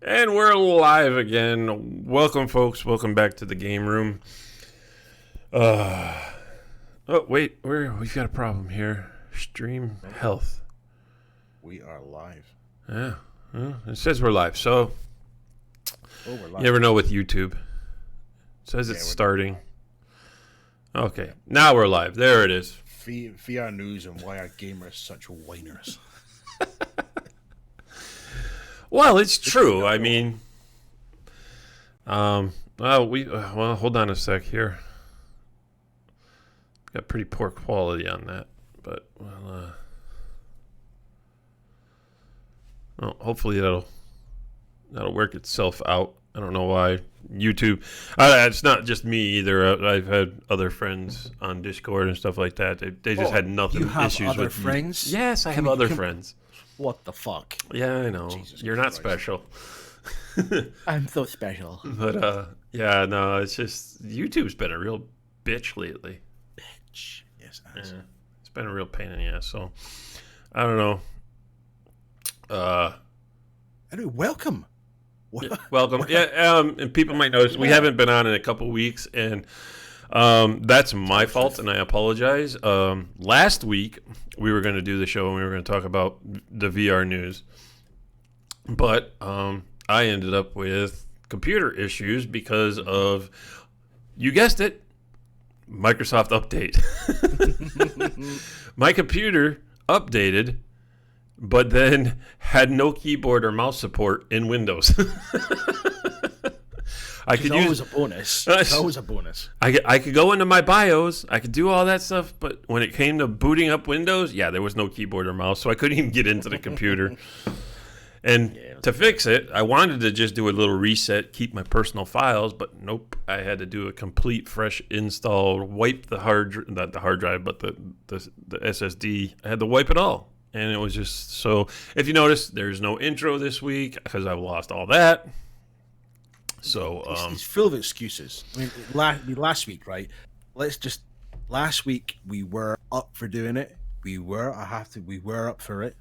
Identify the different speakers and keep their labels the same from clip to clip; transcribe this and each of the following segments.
Speaker 1: And we're live again. Welcome, folks. Welcome back to the game room. Oh, wait. We've got a problem here. Stream health.
Speaker 2: We are live.
Speaker 1: Yeah. Well, it says we're live. So,
Speaker 2: we're live.
Speaker 1: You never know with YouTube. It says it's starting. Okay. Now we're live. There it is.
Speaker 2: VR news and why are gamers such whiners.
Speaker 1: Well, it's true. I mean, well, hold on a sec here. Got pretty poor quality on that, but hopefully that'll work itself out. I don't know why YouTube. It's not just me either. I've had other friends on Discord and stuff like that. They just had nothing
Speaker 2: you have
Speaker 1: issues
Speaker 2: other
Speaker 1: with
Speaker 2: friends.
Speaker 1: Yes, I have other friends.
Speaker 2: What the fuck?
Speaker 1: Yeah, I know.
Speaker 2: Jesus
Speaker 1: You're
Speaker 2: Christ.
Speaker 1: not special.
Speaker 2: I'm so special.
Speaker 1: But yeah, no, it's just YouTube's been a real bitch lately.
Speaker 2: Bitch. Yes, it has.
Speaker 1: Yeah, it's been a real pain in the ass. So I don't know.
Speaker 2: Anyway, welcome.
Speaker 1: Welcome. Yeah, and people might notice we haven't been on in a couple weeks, and that's my fault, and I apologize. Last week we were going to do the show and we were going to talk about the VR news, but I ended up with computer issues because of, you guessed it, Microsoft update. My computer updated, but then had no keyboard or mouse support in Windows. I could use
Speaker 2: a bonus. It's always a bonus.
Speaker 1: I could go into my BIOS. I could do all that stuff, but when it came to booting up Windows, yeah, there was no keyboard or mouse, so I couldn't even get into the computer. And to fix it, I wanted to just do a little reset, keep my personal files, but nope. I had to do a complete fresh install, wipe the not the hard drive, but the SSD. I had to wipe it all. And it was just, so if you notice, there's no intro this week because I've lost all that. So
Speaker 2: It's full of excuses. I mean, last week, right? Last week we were up for doing it. We were up for it.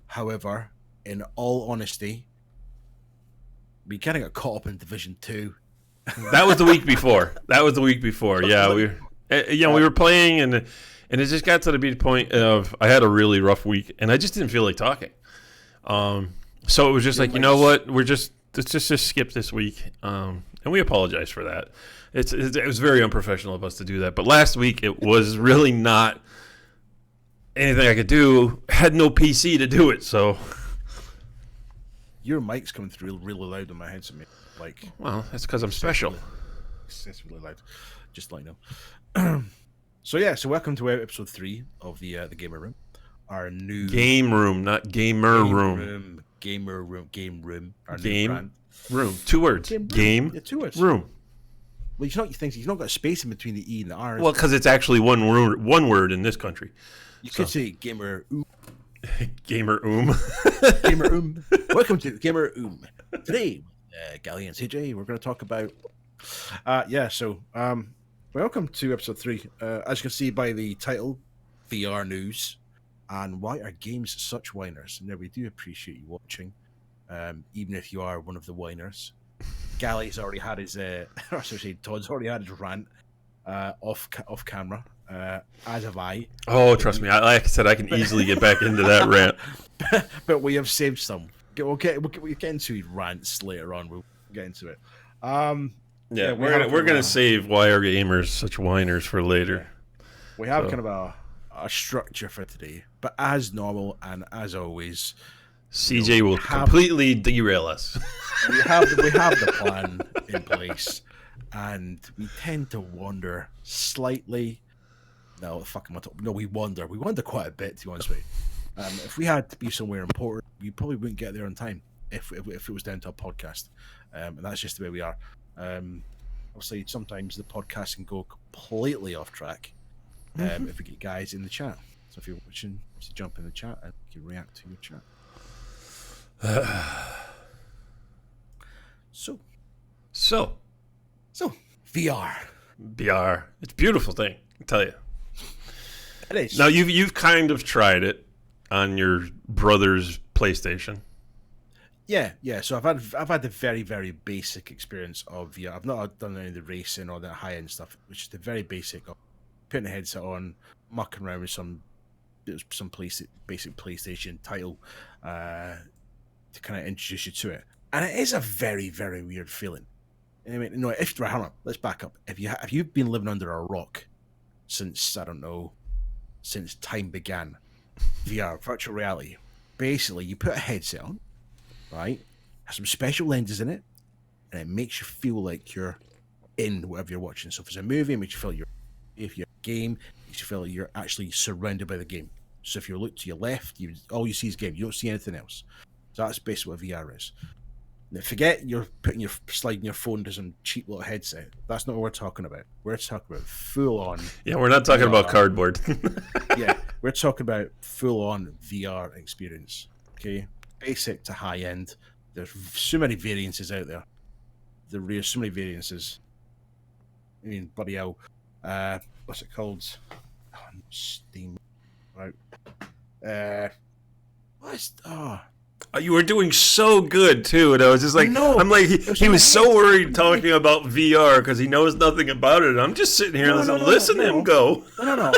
Speaker 2: However, in all honesty, we kind of got caught up in Division 2.
Speaker 1: that was the week before. Yeah, we were playing, and it just got to the point of, I had a really rough week, and I just didn't feel like talking. So it was just like, you know what, let's just skip this week, and we apologize for that. It was very unprofessional of us to do that. But last week it was really not anything I could do. Had no PC to do it, so.
Speaker 2: Your mic's coming through really loud on my headset, mate.
Speaker 1: Well, that's because I'm special.
Speaker 2: It's really loud. Just let you know. So welcome to episode 3 of the Gamer Room. Our new
Speaker 1: game room, not gamer room.
Speaker 2: Gamer room. Our
Speaker 1: game
Speaker 2: new brand.
Speaker 1: Room. 2 words. Game
Speaker 2: Yeah, 2 words.
Speaker 1: Room.
Speaker 2: Well, he's not got a space in between the E and the R.
Speaker 1: Well, because it's actually one word in this country.
Speaker 2: You could say gamer.
Speaker 1: Gamer
Speaker 2: Gamer Welcome to Gamer Today, Gally and CJ, we're going to talk about. Welcome to episode 3. As you can see by the title, VR news, and why are games such whiners? Now, we do appreciate you watching, even if you are one of the whiners. Gally's already had his, Todd's already had his rant off camera. As have I.
Speaker 1: Oh, trust me. Like I said, I can easily get back into that rant.
Speaker 2: But we have saved some. We'll get into rants later on. We'll get into it.
Speaker 1: We're gonna save why are gamers such whiners for later.
Speaker 2: We have kind of a structure for today, but as normal and as always,
Speaker 1: CJ will completely derail us.
Speaker 2: We have the plan in place, and we tend to wander slightly. No, we wander. We wander quite a bit, to be honest with you. If we had to be somewhere important, we probably wouldn't get there on time if it was down to a podcast. And that's just the way we are. Obviously, sometimes the podcast can go completely off track if we get guys in the chat. So if you're watching, just jump in the chat and you can react to your chat. So VR.
Speaker 1: It's a beautiful thing, I tell you.
Speaker 2: It is.
Speaker 1: Now you've kind of tried it on your brother's PlayStation.
Speaker 2: Yeah. So I've had the very, very basic experience of VR. I've not done any of the racing or the high end stuff, which is the very basic of putting a headset on, mucking around with some basic PlayStation title to kind of introduce you to it. And it is a very, very weird feeling. I mean, no, hang on, let's back up. If you've been living under a rock since, I don't know, since time began, VR, virtual reality, basically you put a headset on, right? Has some special lenses in it, and it makes you feel like you're in whatever you're watching. So if it's a movie, it makes you feel if you're a game, it makes you feel like you're actually surrounded by the game. So if you look to your left, all you see is game. You don't see anything else. So that's basically what VR is. Now, forget you're sliding your phone to some cheap little headset. That's not what we're talking about. We're talking about full on.
Speaker 1: Yeah, we're not talking about cardboard.
Speaker 2: Yeah, we're talking about full on VR experience. Okay, basic to high end. There's so many variances out there. There's so many variances. I mean, bloody hell. What's it called? Steam. Right.
Speaker 1: You were doing so good too, and I was just like, I'm like, he was so worried talking about VR because he knows nothing about it. I'm just sitting here listening to him go.
Speaker 2: No.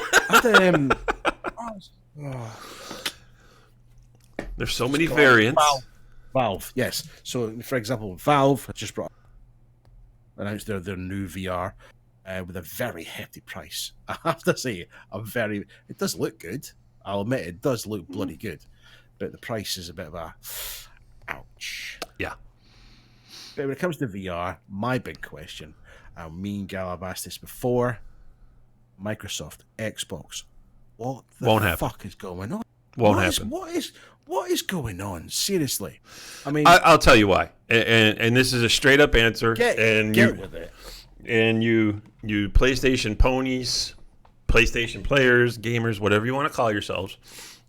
Speaker 1: There's so many variants.
Speaker 2: Valve, yes. So, for example, Valve has just announced their new VR with a very hefty price. I have to say, it does look good. I'll admit it does look bloody good. But the price is a bit of a ouch.
Speaker 1: Yeah.
Speaker 2: But when it comes to VR, my big question, and me and Gal have asked this before, Microsoft, Xbox, what the fuck is going on?
Speaker 1: Won't happen.
Speaker 2: What is going on? Seriously. I mean,
Speaker 1: I'll tell you why. And this is a straight up answer.
Speaker 2: Get with it.
Speaker 1: And you PlayStation ponies, PlayStation players, gamers, whatever you want to call yourselves,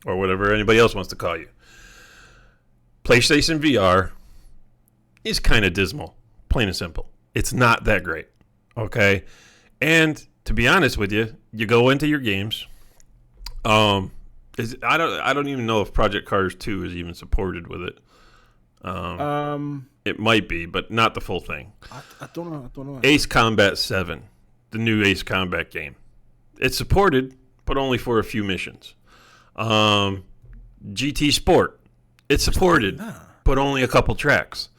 Speaker 1: or whatever anybody else wants to call you. PlayStation VR is kind of dismal, plain and simple. It's not that great, okay? And to be honest with you, you go into your games. I don't even know if Project Cars 2 is even supported with it. It might be, but not the full thing.
Speaker 2: I don't know.
Speaker 1: Ace Combat 7, the new Ace Combat game. It's supported, but only for a few missions. GT Sport, it's supported, but only a couple tracks.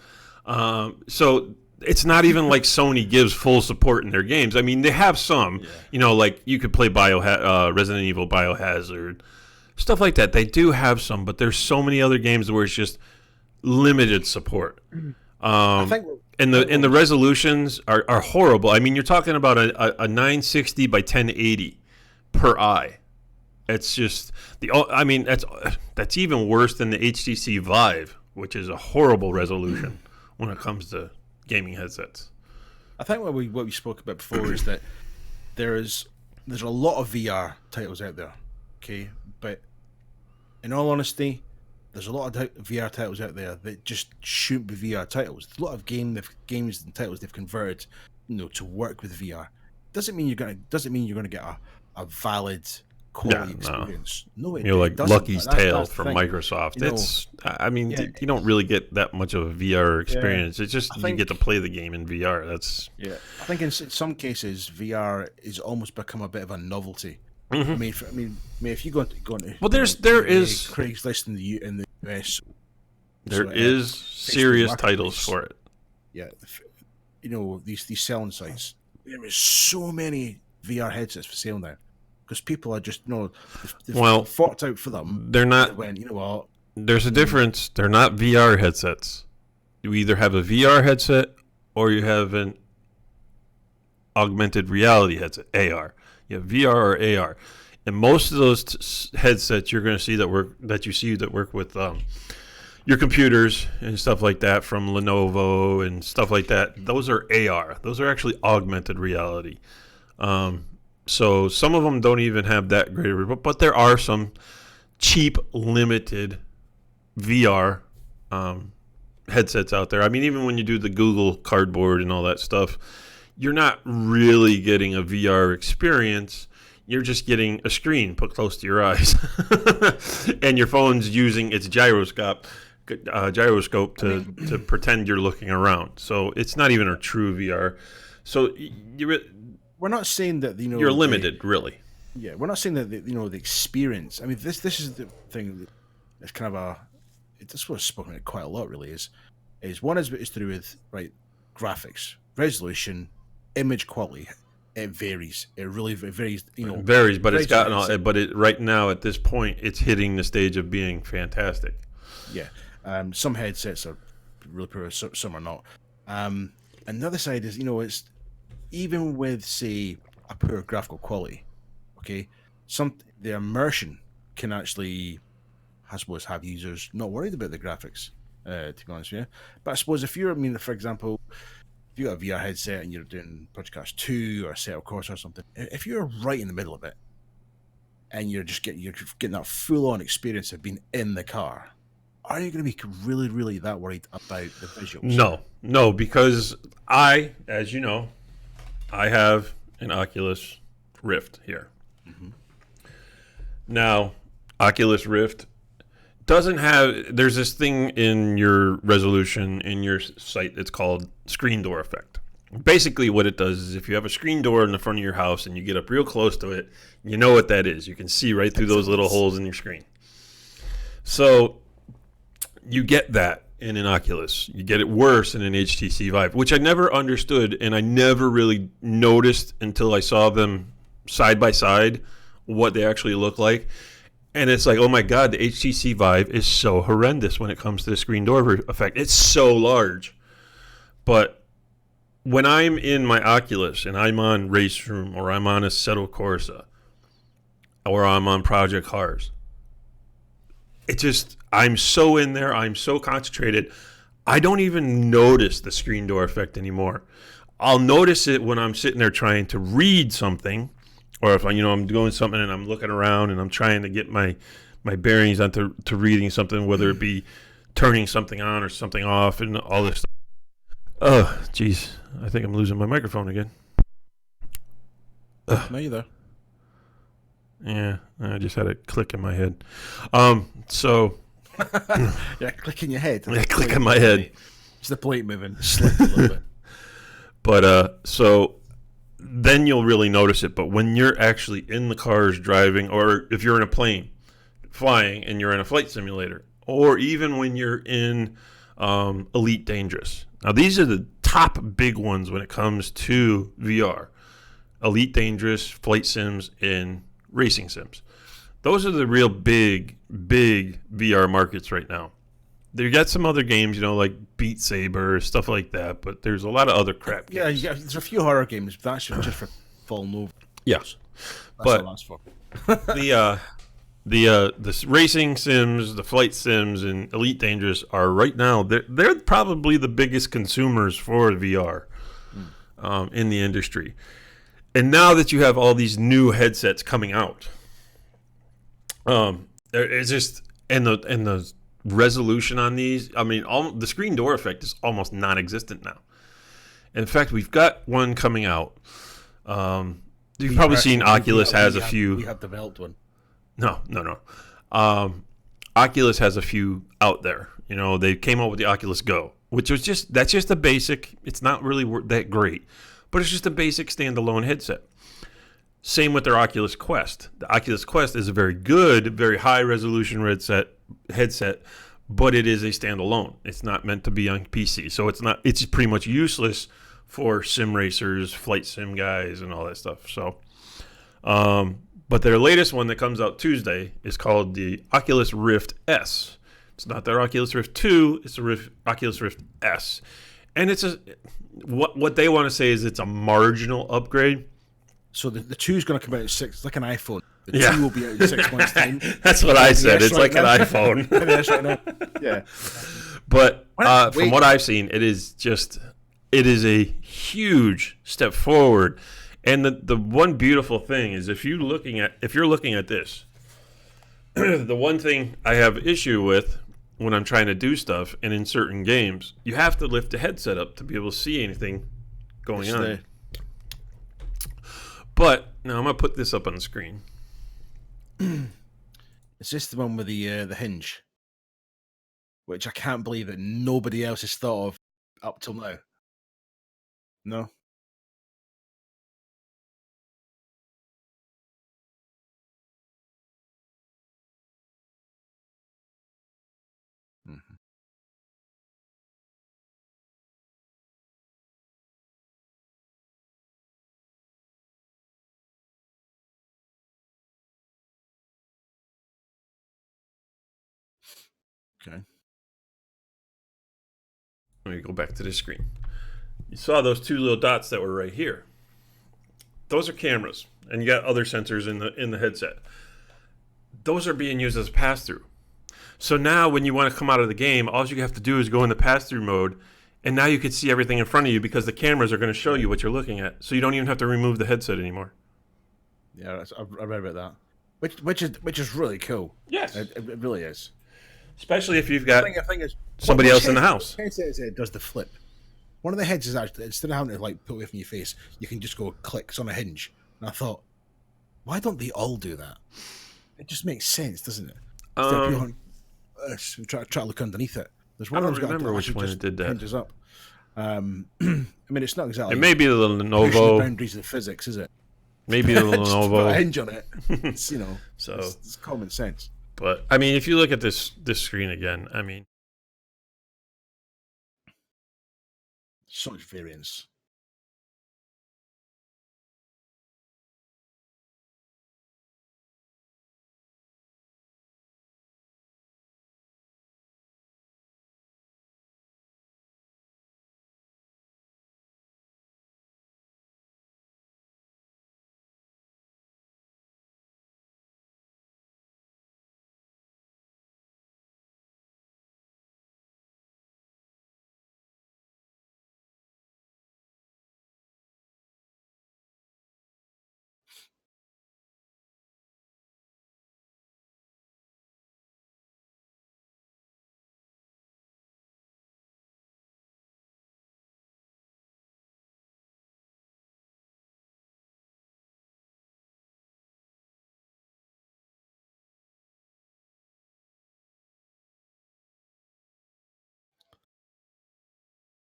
Speaker 1: So it's not even like Sony gives full support in their games. I mean, they have some, like you could play Resident Evil Biohazard, stuff like that. They do have some, but there's so many other games where it's just limited support. I think and the resolutions are horrible. I mean, you're talking about a 960 by 1080 per eye. It's just that's even worse than the HTC Vive, which is a horrible resolution when it comes to gaming headsets.
Speaker 2: I think what we spoke about before is that there's a lot of VR titles out there, okay, but in all honesty, there's a lot of VR titles out there that just shouldn't be VR titles. There's a lot of games and titles they've converted, to work with VR. Doesn't mean you're gonna get a valid quality experience. No,
Speaker 1: like Lucky's Tale from Microsoft. You don't really get that much of a VR experience. It's just you get to play the game in VR.
Speaker 2: I think in some cases VR is almost become a bit of a novelty. Mm-hmm. I mean, if you go into
Speaker 1: there is
Speaker 2: Craigslist in the US,
Speaker 1: there is serious titles for it.
Speaker 2: Yeah, these selling sites. There is so many VR headsets for sale now because people are just they've fought out for them.
Speaker 1: They're not.
Speaker 2: You know what?
Speaker 1: There's a difference. They're not VR headsets. You either have a VR headset or you have an augmented reality headset, AR. You have VR or AR, and most of those headsets you're going to see that work with your computers and stuff like that from Lenovo and stuff like that. Those are AR. Those are actually augmented reality. So some of them don't even have that great of a, but there are some cheap, limited VR headsets out there. I mean, even when you do the Google Cardboard and all that stuff, you're not really getting a VR experience. You're just getting a screen put close to your eyes. And your phone's using its gyroscope gyroscope to pretend you're looking around. So it's not even a true VR. So
Speaker 2: we're not saying that
Speaker 1: you're limited, really.
Speaker 2: Yeah, we're not saying that the experience. I mean, this is the thing. It's kind of it's what's spoken about quite a lot. Really, is one is to do with graphics, resolution, image quality. It varies. It really varies. It
Speaker 1: varies, but it's gotten. But right now, at this point, it's hitting the stage of being fantastic.
Speaker 2: Yeah, some headsets are really poor. Some are not. And the other side is, it's even with, say, a poor graphical quality. Okay, the immersion can actually, I suppose, have users not worried about the graphics. To be honest with you, but I suppose for example, if you got a VR headset and you're doing Project Cars 2 or Set of Course or something, if you're right in the middle of it and you're getting that full-on experience of being in the car, are you going to be really, really that worried about the visuals?
Speaker 1: No, because as you know, I have an Oculus Rift here. Mm-hmm. Now, Oculus Rift doesn't have. There's this thing in your resolution in your site. It's called screen door effect. Basically, what it does is if you have a screen door in the front of your house and you get up real close to it, you know what that is. You can see right through those little holes in your screen. So you get that in an Oculus. You get it worse in an HTC Vive, which I never understood and I never really noticed until I saw them side by side, what they actually look like. And it's like, oh my God, the HTC Vive is so horrendous when it comes to the screen door effect. It's so large. But when I'm in my Oculus and I'm on Race Room or I'm on Assetto Corsa or I'm on Project Cars, I'm so in there, I'm so concentrated, I don't even notice the screen door effect anymore. I'll notice it when I'm sitting there trying to read something, or if I'm doing something and I'm looking around and I'm trying to get my bearings onto reading something, whether it be turning something on or something off and all this stuff. Oh, jeez. I think I'm losing my microphone again.
Speaker 2: No, you're there.
Speaker 1: Yeah, I just had a click in my head. So...
Speaker 2: yeah, click in your head.
Speaker 1: Yeah, click in my head.
Speaker 2: It's the plate moving. Slip a little bit.
Speaker 1: But, so... then you'll really notice it. But when you're actually in the cars driving, or if you're in a plane flying and you're in a flight simulator, or even when you're in Elite Dangerous. Now, these are the top big ones when it comes to VR. Elite Dangerous, flight sims, and racing sims. Those are the real big VR markets right now. They got some other games, like Beat Saber, stuff like that, but there's a lot of other crap games.
Speaker 2: Yeah, there's a few horror games, but that's just for falling over.
Speaker 1: Yes.
Speaker 2: That's all that's for.
Speaker 1: The racing sims, the flight sims, and Elite Dangerous are right now, they're probably the biggest consumers for VR in the industry. And now that you have all these new headsets coming out, it's just, and the resolution on these, I mean, the screen door effect is almost non-existent now. In fact, we've got one coming out. You've probably seen Oculus has a few.
Speaker 2: We have developed one.
Speaker 1: No. Oculus has a few out there. They came out with the Oculus Go, which was that's just a basic. It's not really that great, but it's just a basic standalone headset. Same with their Oculus Quest. The Oculus Quest is a very good, very high resolution headset, but it is a standalone. It's not meant to be on PC, so it's pretty much useless for sim racers, flight sim guys, and all that stuff. So, but their latest one that comes out Tuesday is called the Oculus Rift S. It's not their Oculus Rift 2, it's the Oculus Rift S. And it's what they want to say is it's a marginal upgrade.
Speaker 2: So the 2 is going to come out at 6, like an iPhone. The 2 will be out in 6 months' time.
Speaker 1: That's what I said. It's like an iPhone.
Speaker 2: Right now. Yeah.
Speaker 1: But from what I've seen, it is a huge step forward. And the one beautiful thing is if you're looking at this, the one thing I have issue with when I'm trying to do stuff and in certain games, you have to lift the headset up to be able to see anything going on. But now I'm gonna put this up on the screen.
Speaker 2: Is this the one with the hinge? which I can't believe that nobody else has thought of up till now. No. Mhm. Okay.
Speaker 1: Let me go back to the screen. You saw those two little dots that were right here. Those are cameras, and you got other sensors in the headset. Those are being used as a pass through. So now, when you want to come out of the game, all you have to do is go into pass through mode, and now you can see everything in front of you because the cameras are going to show you what you're looking at. So you don't even have to remove the headset anymore.
Speaker 2: Yeah, I read about that, which is really cool.
Speaker 1: Yes,
Speaker 2: It really is.
Speaker 1: especially if you've got
Speaker 2: The thing is,
Speaker 1: somebody else in the house.
Speaker 2: Headset it does the flip. One of the heads is actually, instead of having to like put away from your face, you can just go click. It's on a hinge. And I thought, why don't they all do that? It just makes sense, doesn't it? Instead of going, try to look underneath it. There's one
Speaker 1: I
Speaker 2: of
Speaker 1: don't
Speaker 2: them's got
Speaker 1: remember which
Speaker 2: actually
Speaker 1: one
Speaker 2: just
Speaker 1: it did that.
Speaker 2: hinges up. I mean, it's not exactly.
Speaker 1: It may be the
Speaker 2: pushing the
Speaker 1: Lenovo.
Speaker 2: boundaries of physics, is it?
Speaker 1: Maybe the
Speaker 2: Just put a
Speaker 1: Lenovo.
Speaker 2: hinge on it. It's,
Speaker 1: So,
Speaker 2: it's common sense.
Speaker 1: but I mean, if you look at this screen again, I mean,
Speaker 2: So much variance.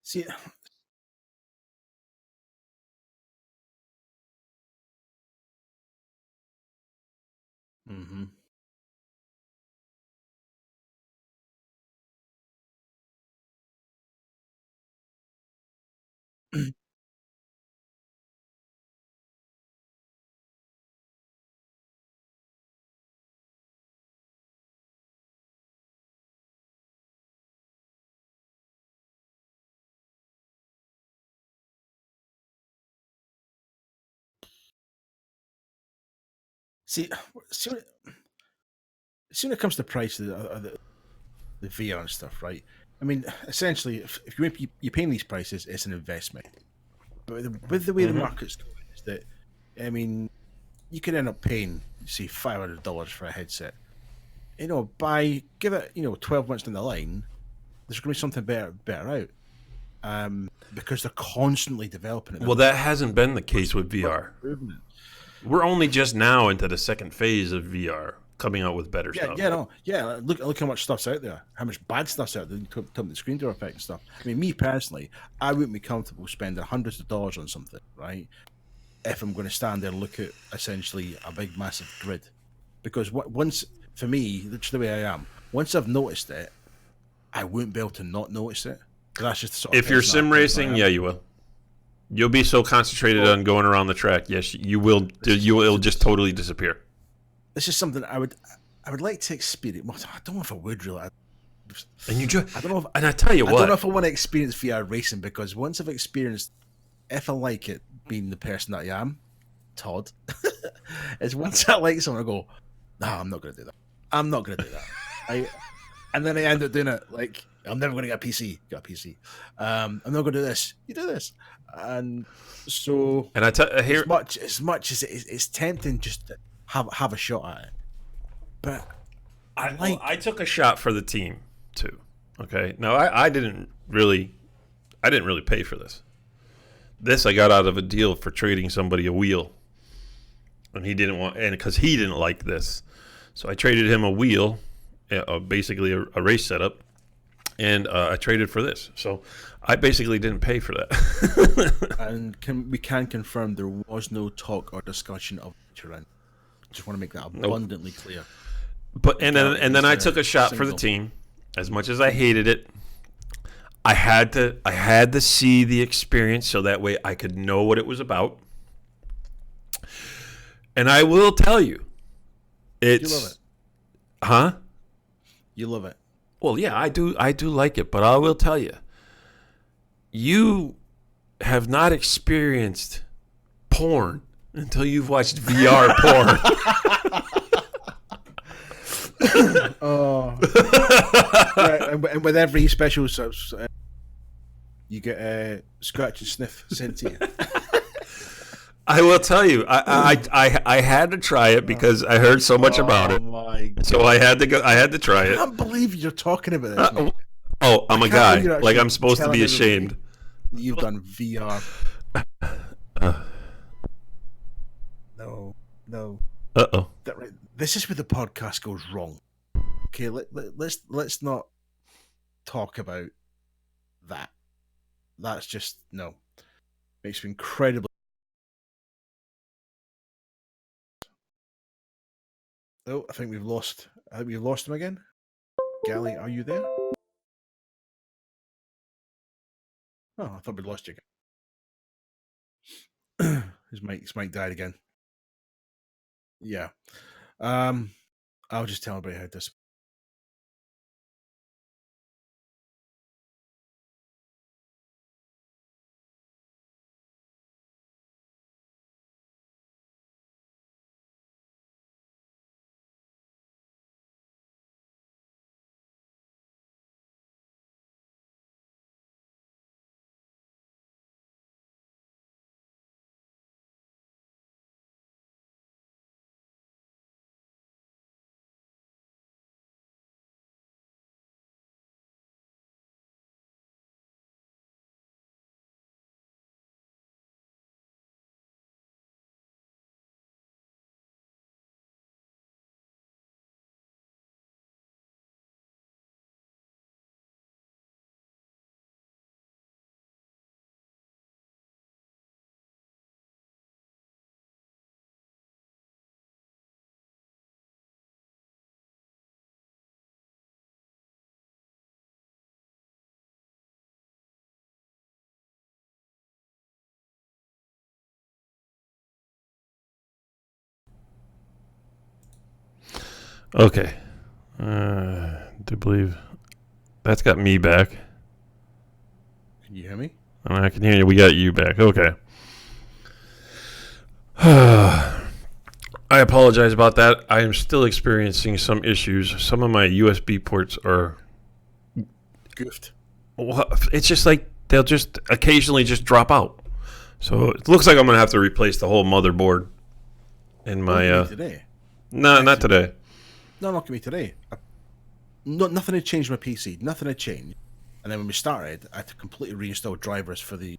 Speaker 2: See, hmm see, see, when see when it comes to price of the VR and stuff, right? I mean, essentially, if you're paying these prices, it's an investment. But with the way the market's going, is that, I mean, you could end up paying, say, $500 for a headset. Give it, 12 months down the line, there's going to be something better out. Because they're constantly developing it.
Speaker 1: well, that hasn't been the case with VR.
Speaker 2: Improving it.
Speaker 1: We're only just now into the second phase of VR, coming out with better stuff.
Speaker 2: Look how much stuff's out there. How much bad stuff's out there. The screen door effect and stuff. I mean, me personally, I wouldn't be comfortable spending hundreds of dollars on something, right? If I'm going to stand there and look at essentially a big, massive grid, because once for me, that's the way I am. Once I've noticed it, I wouldn't be able to not notice it. That's just the sort of
Speaker 1: If you're
Speaker 2: person
Speaker 1: sim
Speaker 2: I am.
Speaker 1: racing, yeah, you will. You'll be so concentrated on going around the track. Yes, you will. It'll just totally disappear.
Speaker 2: This is something I would like to experience. Well, I don't know if I would really.
Speaker 1: And you just,
Speaker 2: I don't know if
Speaker 1: and I tell you
Speaker 2: I don't know
Speaker 1: what,
Speaker 2: if I want to experience VR racing, because once I've experienced, if I like it, being the person that I am, Todd, is once I like someone, I go, no, I'm not going to do that. I'm not going to do that. And then I end up doing it. Like, I'm never going to get a PC. Got a PC. I'm not going to do this. You do this, and so.
Speaker 1: and here,
Speaker 2: As much as it's tempting just to have a shot at it, but
Speaker 1: I took a shot for the team too. Okay, now I didn't really pay for this. This I got out of a deal for trading somebody a wheel, and because he didn't like this, so I traded him a wheel, basically a race setup, and I traded for this. So I basically didn't pay for that.
Speaker 2: And we can confirm there was no talk or discussion of Turin. Just want to make that abundantly clear.
Speaker 1: But and then I took a shot for the team. As much as I hated it, I had to see the experience so that way I could know what it was about. And I will tell you,
Speaker 2: You love it.
Speaker 1: Huh?
Speaker 2: You love it.
Speaker 1: Well, yeah, I do like it, but I will tell you, you have not experienced porn until you've watched VR porn.
Speaker 2: Oh, right, and with every special, you get a scratch and sniff sent to you.
Speaker 1: I will tell you, I had to try it because I heard so much about it. So I had to go. I had to try it.
Speaker 2: I can't believe you're talking about this. Mate.
Speaker 1: I'm a guy. Like I'm supposed to be ashamed.
Speaker 2: You've done VR. No.
Speaker 1: Uh-oh.
Speaker 2: This is where the podcast goes wrong. Okay, let's not talk about that. That's just no. Makes me incredibly. Oh, I think we've lost. We've lost him again. Gally, are you there? Oh, I thought we'd lost you again. His mic died again. Yeah. I'll just tell everybody how this.
Speaker 1: Okay. Do believe that's got me back.
Speaker 2: Can you hear me?
Speaker 1: I can hear you. We got you back. Okay. I apologize about that. I am still experiencing some issues. Some of my USB ports are
Speaker 2: goofed.
Speaker 1: It's just like they'll just occasionally just drop out. So it looks like I'm going to have to replace the whole motherboard in my
Speaker 2: today.
Speaker 1: No, not today.
Speaker 2: No, not going to be today. Nothing had changed with my PC. Nothing had changed. And then when we started, I had to completely reinstall drivers for the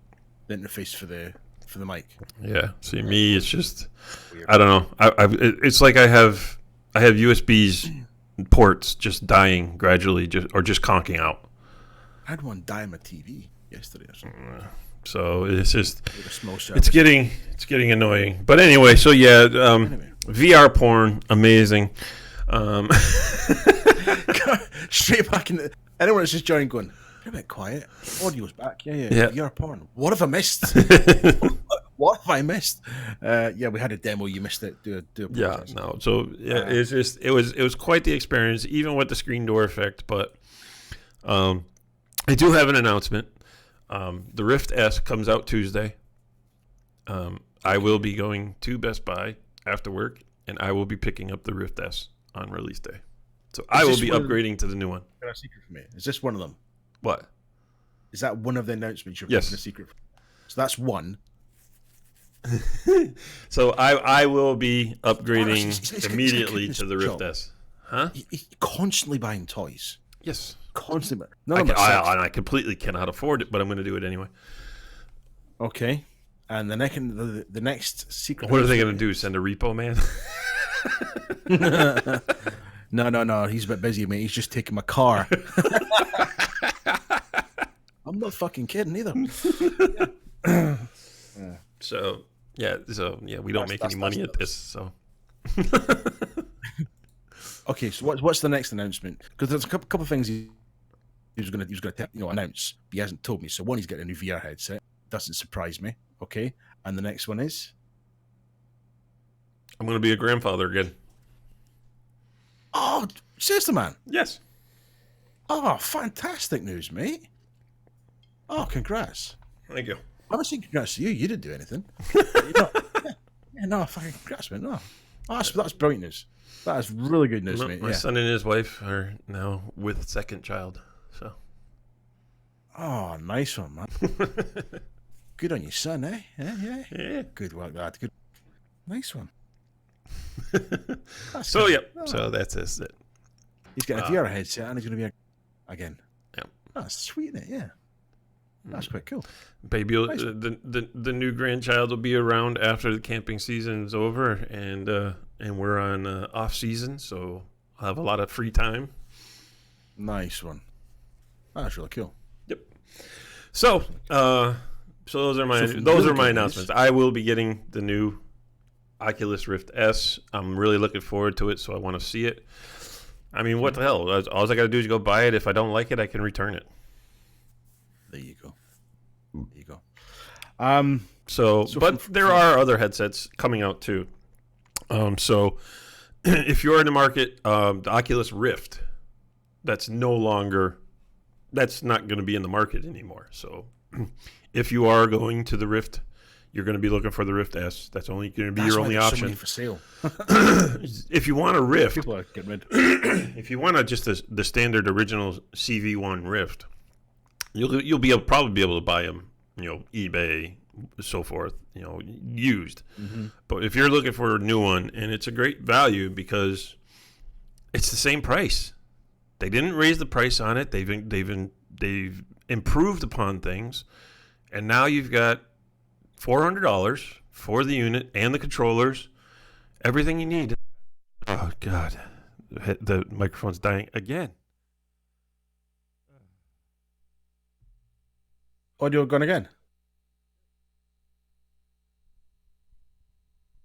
Speaker 2: interface for the mic.
Speaker 1: Yeah. See, me, it's just weird. I don't know. It's like I have USB's ports just dying gradually, just conking out.
Speaker 2: I had one die on my TV yesterday or something.
Speaker 1: So it's just it's getting annoying. But anyway, so yeah, VR porn, amazing.
Speaker 2: Straight back in the. Anyone that's just joining, going a bit quiet. Audio's back. Yeah. VR porn. What have I missed? What have I missed? Yeah, we had a demo. You missed it. Do
Speaker 1: yeah, no. So yeah, it's just it was quite the experience, even with the screen door effect. But I do have an announcement. The Rift S comes out Tuesday. I will be going to Best Buy after work, and I will be picking up the Rift S on release day. So I will be upgrading to the new one.
Speaker 2: Got a secret for me. Is this one of them?
Speaker 1: What?
Speaker 2: Is that one of the announcements you're
Speaker 1: yes.
Speaker 2: keeping a secret for? So that's one.
Speaker 1: So I will be upgrading immediately to the Rift S. Huh?
Speaker 2: You're constantly buying toys.
Speaker 1: Yes.
Speaker 2: Constantly.
Speaker 1: I completely cannot afford it, but I'm going to do it anyway.
Speaker 2: Okay. And the next secret.
Speaker 1: What are they going to do? Send a repo man?
Speaker 2: No. He's a bit busy, mate. He's just taking my car. I'm not fucking kidding either. Yeah.
Speaker 1: So yeah, we don't make any money at this. So
Speaker 2: Okay, so what's the next announcement? Because there's a couple of things he was gonna announce, but he hasn't told me. So one, he's getting a new VR headset. Doesn't surprise me. Okay, and the next one is,
Speaker 1: I'm going to be a grandfather again.
Speaker 2: oh, sister man.
Speaker 1: Yes.
Speaker 2: Oh, fantastic news, mate. Oh, congrats.
Speaker 1: Thank you.
Speaker 2: I was saying congrats to you. You didn't do anything. Yeah, no, fucking congrats, man. No, oh, that's brilliant news. That is really good news, mate.
Speaker 1: My son and his wife are now with second child. So.
Speaker 2: Oh, nice one, man. Good on your son, eh?
Speaker 1: Yeah.
Speaker 2: Good work, lad. Good. Nice one.
Speaker 1: So yeah. Oh. So that's it.
Speaker 2: He's got a VR headset and he's going to be again.
Speaker 1: Yeah.
Speaker 2: That's sweet, isn't it? Yeah. That's quite cool.
Speaker 1: Baby, nice. The new grandchild will be around after the camping season is over, and we're on off season, so I'll have a lot of free time.
Speaker 2: Nice one. That's really cool.
Speaker 1: Yep. So those are my announcements. I will be getting the new Oculus Rift S. I'm really looking forward to it, so I want to see it. I mean, what the hell? All I got to do is go buy it. If I don't like it, I can return it.
Speaker 2: There you go.
Speaker 1: But there are other headsets coming out too. So if you're in the market, the Oculus Rift, that's not going to be in the market anymore. So if you are going to the Rift, you're going to be looking for the Rift S. That's only going to be your only option. So many
Speaker 2: for sale.
Speaker 1: If you want a Rift,
Speaker 2: people are getting rid.
Speaker 1: If you want just the standard original CV1 Rift, you'll probably be able to buy them, eBay, so forth, used. Mm-hmm. But if you're looking for a new one, and it's a great value because it's the same price. They didn't raise the price on it. They've improved upon things, and now you've got $400 for the unit and the controllers, everything you need. Oh God, the microphone's dying again.
Speaker 2: Audio gone again.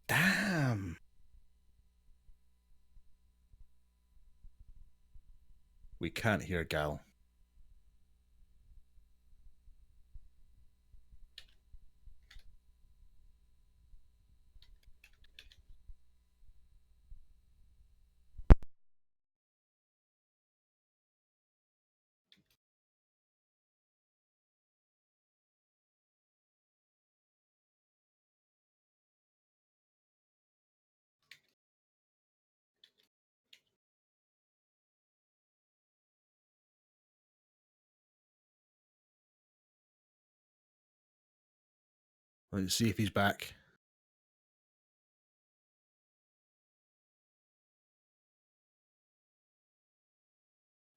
Speaker 2: Damn. We can't hear Gal. Let's see if he's back.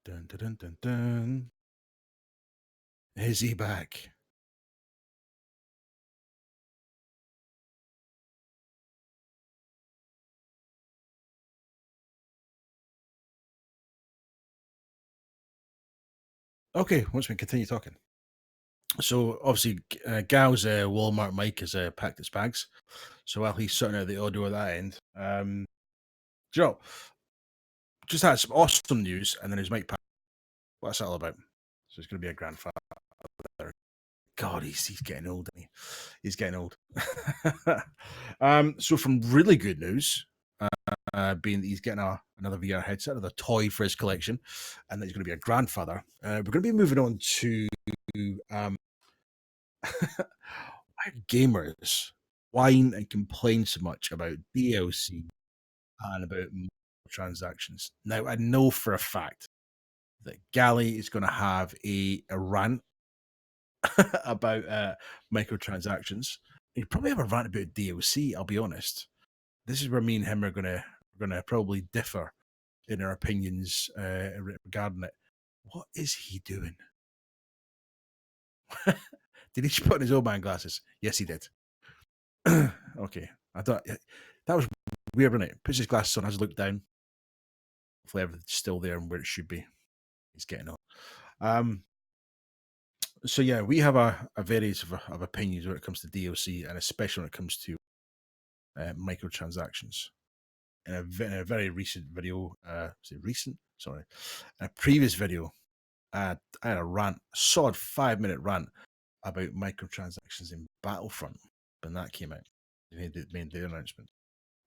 Speaker 2: Dun, dun, dun, dun, dun. Is he back? Okay, once we continue talking. So obviously, Gal's Walmart mic has packed its bags. So while he's sorting out the audio at that end, Joe just had some awesome news, and then his mic pack. What's that all about? So he's going to be a grandfather. God, he's getting old, isn't he? He's getting old. So from really good news, being that he's getting another VR headset, another toy for his collection, and that he's going to be a grandfather, we're going to be moving on to why gamers whine and complain so much about DLC and about transactions. Now, I know for a fact that Gally is going to have a rant about microtransactions. He'd probably have a rant about DLC, I'll be honest. This is where me and him are gonna probably differ in our opinions regarding it. What is he doing? Did he put on his old man glasses? Yes, he did. Okay. I thought that was weird, wasn't it? Puts his glasses on, has a look down. Hopefully everything's still there and where it should be. He's getting on. So yeah, we have a variety of opinions when it comes to DLC, and especially when it comes to microtransactions. In a very recent video, is it recent? Sorry, in a previous video, I had a rant, a solid 5 minute rant about microtransactions in Battlefront when that came out. They made the announcement.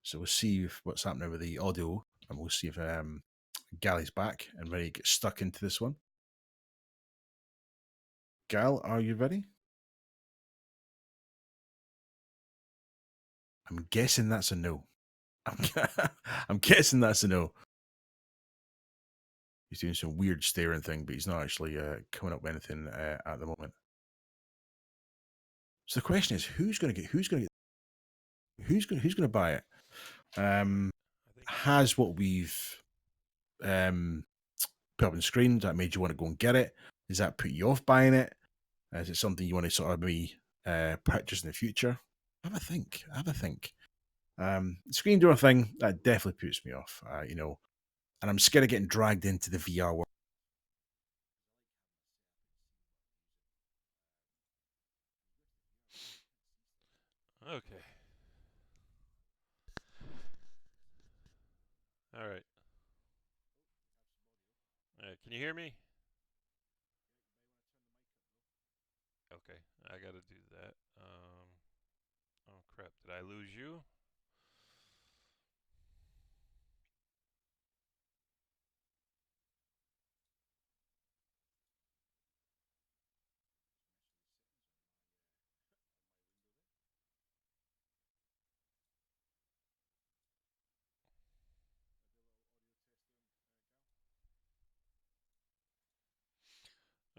Speaker 2: So we'll see what's happening with the audio, and we'll see if Gally's back and ready to get stuck into this one. Gal, are you ready? I'm guessing that's a no. I'm guessing that's a no. He's doing some weird staring thing, but he's not actually coming up with anything at the moment. So the question is, who's going to buy it? Has what we've put up on the screen that made you want to go and get it? Does that put you off buying it? Is it something you want to sort of maybe purchase in the future? Have a think. Have a think. Screen door thing that definitely puts me off. And I'm scared of getting dragged into the VR world.
Speaker 1: Okay. All right. Can you hear me? Okay. I got to do that. Oh crap! Did I lose you?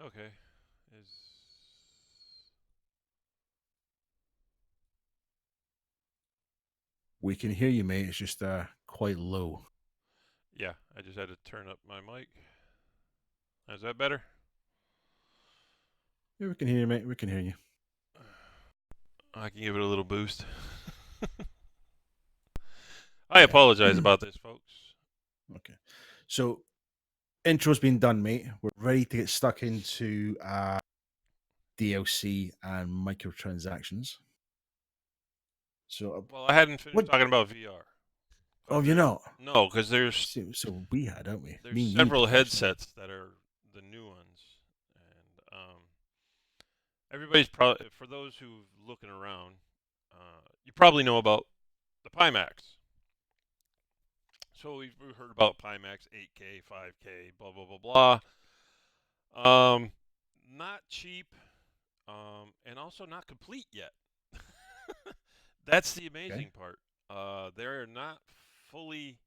Speaker 1: Okay. Is
Speaker 2: We can hear you, mate. It's just quite low.
Speaker 1: Yeah. I just had to turn up my mic. Is that better?
Speaker 2: Yeah, we can hear you, mate. We can hear you.
Speaker 1: I can give it a little boost. I apologize about this, folks.
Speaker 2: Okay. So intro's been done, mate. We're ready to get stuck into DLC and microtransactions. So
Speaker 1: Well, I hadn't finished
Speaker 2: what?
Speaker 1: talking about VR.
Speaker 2: Oh, you know.
Speaker 1: No, because there's
Speaker 2: So we had, don't we?
Speaker 1: there's
Speaker 2: Me and you
Speaker 1: several
Speaker 2: professionally.
Speaker 1: headsets that are the new ones, and everybody's probably for those who looking around, you probably know about the Pimax. So we've heard about Pimax 8K, 5K, blah blah blah blah. Not cheap, and also not complete yet. That's the
Speaker 2: Okay.
Speaker 1: amazing part. They're not fully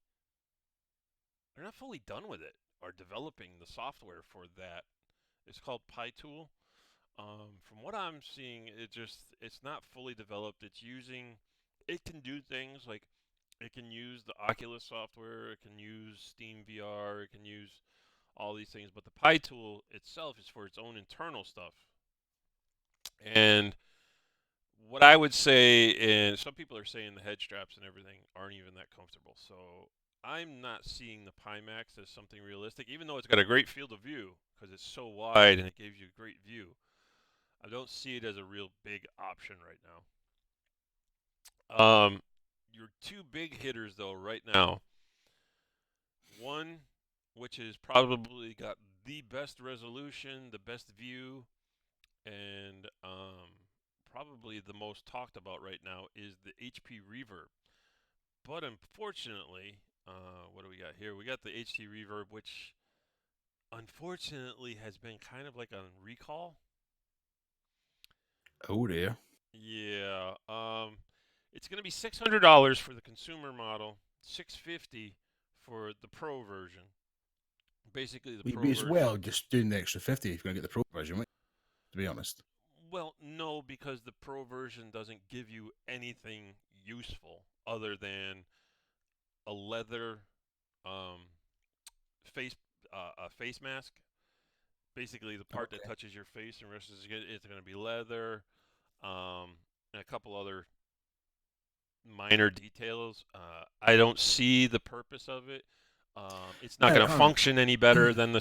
Speaker 1: done with it or developing the software for that. It's called PyTool. From what I'm seeing, it's not fully developed. It can do things like it can use the Oculus software, it can use Steam VR, it can use all these things, but the PyTool itself is for its own internal stuff. And what I would say is some people are saying the head straps and everything aren't even that comfortable. So I'm not seeing the Pimax as something realistic, even though it's got a great field of view because it's so wide and it gives you a great view. I don't see it as a real big option right now. Your two big hitters though right now. One, which has probably got the best resolution, the best view, and probably the most talked about right now is the HP Reverb. But unfortunately, what do we got here? We got the HT Reverb, which unfortunately has been kind of like on recall.
Speaker 2: Oh dear.
Speaker 1: Yeah. It's going to be $600 for the consumer model, $650 for the pro version. Basically, the
Speaker 2: We'd
Speaker 1: pro
Speaker 2: be as
Speaker 1: version.
Speaker 2: well just doing the extra 50 if you're going to get the pro version, mate, to be honest.
Speaker 1: Well, no, because the pro version doesn't give you anything useful other than a leather um, face a face mask. Basically, the part that
Speaker 2: Okay.
Speaker 1: touches your face and rest is it's going to be leather, and a couple other minor details. I don't see the purpose of it. It's not
Speaker 2: Now,
Speaker 1: going to function any better than the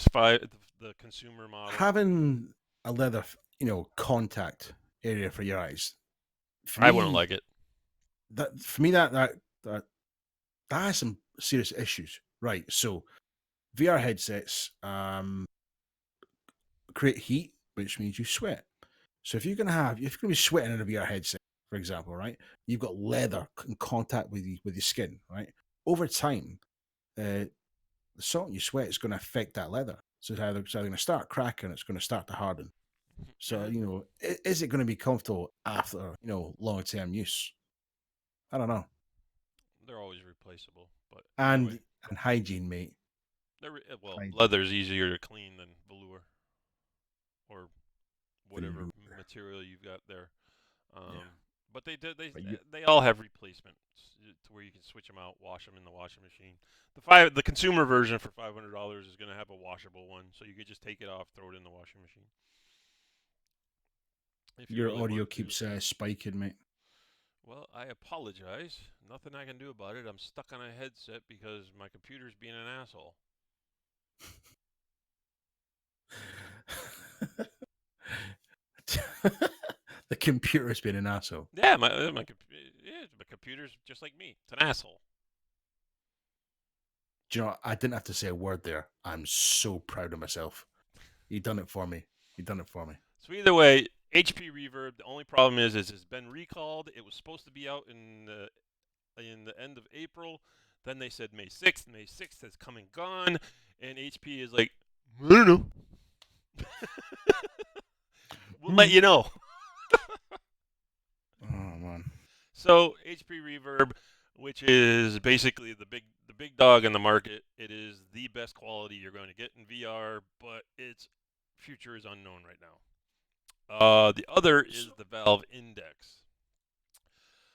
Speaker 1: consumer model.
Speaker 2: having a leather contact area for your eyes. For
Speaker 1: I wouldn't
Speaker 2: me,
Speaker 1: like it.
Speaker 2: that has some serious issues. Right. So VR headsets create heat, which means you sweat. So if you're gonna be sweating in a VR headset, for example, right, you've got leather in contact with your skin, right? Over time, the salt in your sweat is going to affect that leather. So it's either going to start cracking, it's going to start to harden. So
Speaker 1: Yeah,
Speaker 2: is it going to be comfortable after long term use? I don't know.
Speaker 1: they're always replaceable. But anyway,
Speaker 2: And hygiene, mate.
Speaker 1: well,
Speaker 2: Hygiene.
Speaker 1: leather is easier to clean than velour or whatever
Speaker 2: Velour.
Speaker 1: material you've got there.
Speaker 2: Yeah,
Speaker 1: But they did
Speaker 2: but you
Speaker 1: they all have replacements to where you can switch them out, wash them in the washing machine. The consumer version for $500 is going to have a washable one, so you could just take it off, throw it in the washing machine if you
Speaker 2: your
Speaker 1: really
Speaker 2: audio
Speaker 1: wanted to.
Speaker 2: keeps spiking, mate.
Speaker 1: Well, I apologize. Nothing I can do about it. I'm stuck on a headset because my computer's being an asshole.
Speaker 2: The computer's been an asshole.
Speaker 1: Yeah, my computer's just like me. It's an asshole.
Speaker 2: Do you know, I didn't have to say a word there. I'm so proud of myself. You done it for me. You done it for me.
Speaker 1: So either way, HP Reverb. The only problem is it's been recalled. It was supposed to be out in the end of April. Then they said May 6th. May 6th has come and gone, and HP is like, I don't know. We'll let you know.
Speaker 2: Oh man.
Speaker 1: So HP Reverb, which is basically the big dog in the market, it is the best quality you're going to get in VR, but its future is unknown right now. The other is the Valve Index.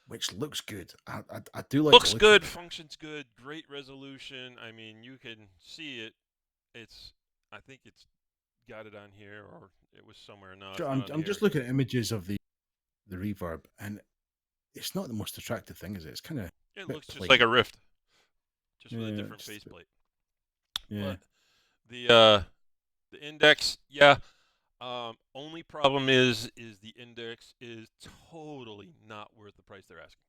Speaker 2: Which looks good. I do like the
Speaker 1: Looks
Speaker 2: look of
Speaker 1: good,
Speaker 2: it.
Speaker 1: functions good, great resolution. I mean, you can see it. I think it's got it on here, or it was somewhere. No, it's
Speaker 2: Sure,
Speaker 1: not on
Speaker 2: I'm
Speaker 1: here.
Speaker 2: just looking at images of the reverb, and it's not the most attractive thing, is it? It's kind of
Speaker 1: It
Speaker 2: a bit
Speaker 1: looks just like
Speaker 2: plain.
Speaker 1: a Rift, just with a
Speaker 2: Yeah,
Speaker 1: different faceplate.
Speaker 2: yeah.
Speaker 1: But the Index, yeah. Only problem is the Index is totally not worth the price they're asking.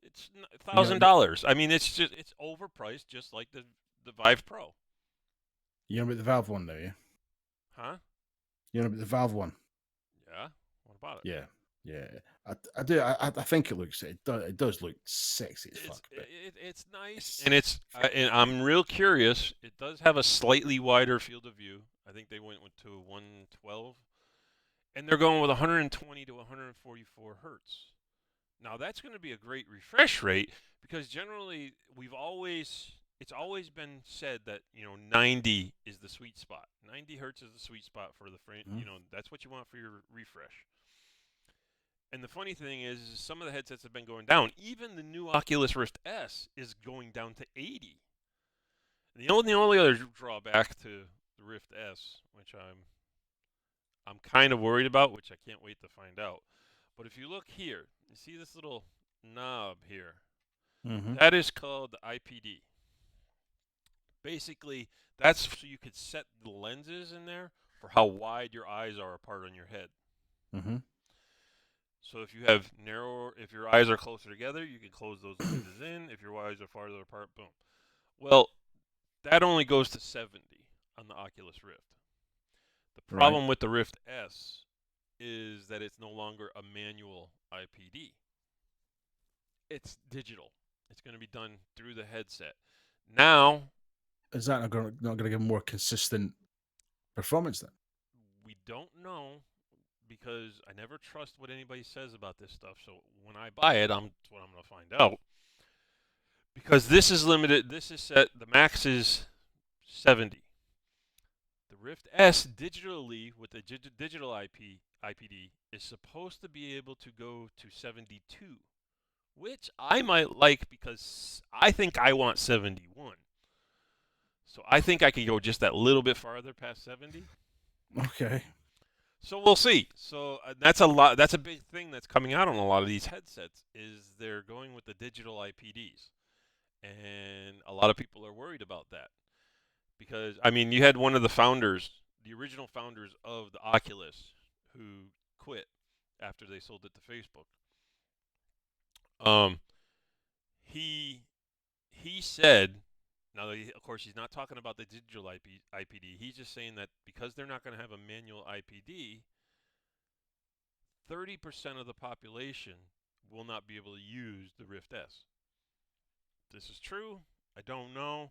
Speaker 1: It's $1,000. I mean, it's overpriced, just like the Vive Pro.
Speaker 2: You know about the Valve one, though, yeah.
Speaker 1: Huh?
Speaker 2: You know about the Valve one.
Speaker 1: Yeah. What about it?
Speaker 2: Yeah, yeah. I do. I think it does look sexy as fuck. But
Speaker 1: It's nice,
Speaker 2: it's,
Speaker 1: and and I'm real curious. It does have a slightly wider field of view. I think they went with to 112, and they're going with 120 to 144 hertz. Now that's going to be a great refresh rate because generally it's always been said that 90 is the sweet spot. 90 hertz is the sweet spot for the frame.
Speaker 2: Mhm.
Speaker 1: That's what you want for your refresh. And the funny thing is some of the headsets have been going down. Even the new Oculus Rift S is going down to 80. The only other drawback to the Rift S, which I'm kind of worried about, which I can't wait to find out. But if you look here, you see this little knob here.
Speaker 2: Mhm.
Speaker 1: That is called the IPD. Basically, that's so you could set the lenses in there for how wide your eyes are apart on your head.
Speaker 2: Mhm.
Speaker 1: So if your eyes are closer together, you can close those lenses in. If your eyes are farther apart, boom. Well, that only goes to 70 on the Oculus Rift. The
Speaker 2: Right.
Speaker 1: problem with the Rift S is that it's no longer a manual IPD. It's digital. It's going to be done through the headset. Now,
Speaker 2: Is that not going to give more consistent performance then?
Speaker 1: we don't know because I never trust what anybody says about this stuff. So when I buy it, that's what I'm going to find out. Because this is limited. This is set. The max is 70. The Rift S digitally with the digital IPD is supposed to be able to go to 72, which I might like because I think I want 71. So I think I could go just that little bit farther past 70.
Speaker 2: Okay.
Speaker 1: So we'll see. So that's a lot. That's a big thing that's coming out on a lot of these headsets is they're going with the digital IPDs, and a lot of people are worried about that because I mean you had one of the original founders of the Oculus, who quit after they sold it to Facebook. Um, he he said, now of course he's not talking about the digital IPD. He's just saying that because they're not going to have a manual IPD, 30% of the population will not be able to use the Rift S. This is true. I don't know.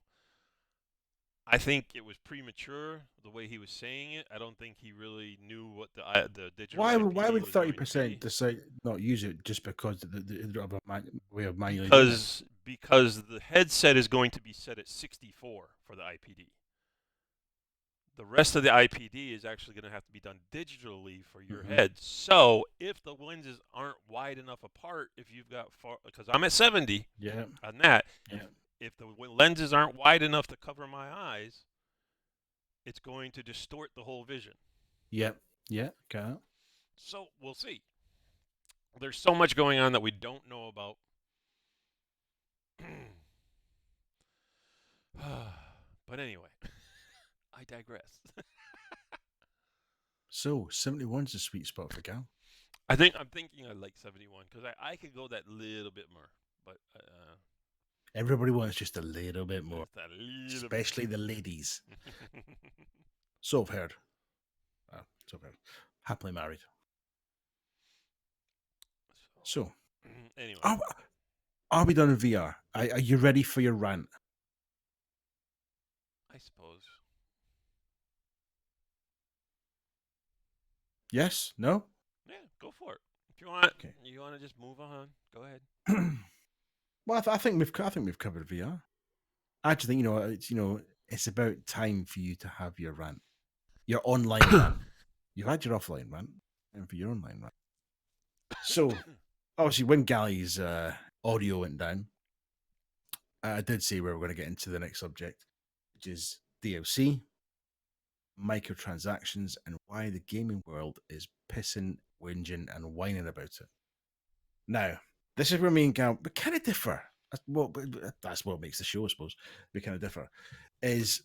Speaker 1: I think it was premature the way he was saying it. I don't think he really knew what the digital
Speaker 2: Why
Speaker 1: IPD
Speaker 2: would
Speaker 1: was going to
Speaker 2: 30%
Speaker 1: be.
Speaker 2: decide not use it just because they don't have a way of manually doing it?
Speaker 1: Because the headset is going to be set at 64 for the IPD. The rest of the IPD is actually going to have to be done digitally for your head. So if the lenses aren't wide enough apart, if you've got far, because I'm at 70
Speaker 2: Yeah.
Speaker 1: on that,
Speaker 2: Yeah.
Speaker 1: if the lenses aren't wide enough to cover my eyes, it's going to distort the whole vision.
Speaker 2: Yeah. Yeah. Okay.
Speaker 1: So we'll see. There's so much going on that we don't know about. But anyway, I digress.
Speaker 2: So 71's the sweet spot for Gal.
Speaker 1: I'm thinking I like 71 because I could go that little bit more, but
Speaker 2: Everybody wants just a little bit more,
Speaker 1: just a little
Speaker 2: especially the ladies. So I've heard. So I've heard. Happily married. So,
Speaker 1: anyway,
Speaker 2: are we done in VR? Are you ready for your rant?
Speaker 1: I suppose.
Speaker 2: Yes? No?
Speaker 1: Yeah, go for it. If you want,
Speaker 2: Okay.
Speaker 1: you want to just move on. Go ahead.
Speaker 2: Well, I think we've covered VR. I just think it's about time for you to have your rant, your online rant. You've had your offline rant, and for your online rant. So, obviously, when Galley's audio went down, I did say we were going to get into the next subject, which is DLC, microtransactions, and why the gaming world is pissing, whinging, and whining about it. Now, this is where me and Gal we kind of differ. That's what makes the show, I suppose. We kind of differ. Is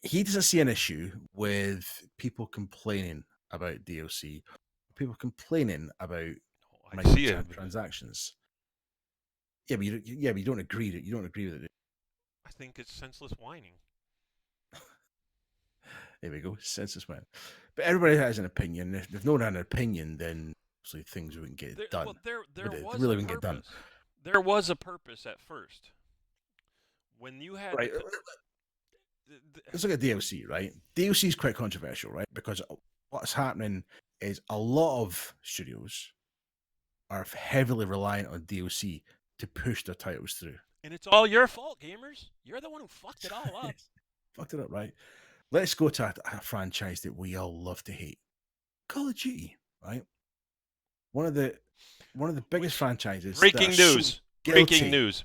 Speaker 2: he doesn't see an issue with people complaining about DLC, people complaining about microtransactions. Yeah, but you don't agree that you don't agree with it.
Speaker 1: I think it's senseless whining.
Speaker 2: There we go, senseless man. But everybody has an opinion. If no one had an opinion, then obviously things wouldn't get done.
Speaker 1: Well, there was
Speaker 2: really
Speaker 1: a
Speaker 2: wouldn't get done.
Speaker 1: purpose. There was a purpose at first. When you had
Speaker 2: right. Let's look at DLC, right? DLC is quite controversial, right? Because what's happening is a lot of studios are heavily reliant on DLC to push their titles through.
Speaker 1: And it's all your fault, gamers. You're the one who fucked it all up.
Speaker 2: Fucked it up, right? Let's go to a franchise that we all love to hate. Call of Duty, right? One of the biggest franchises.
Speaker 1: Breaking news.
Speaker 2: Breaking
Speaker 1: news.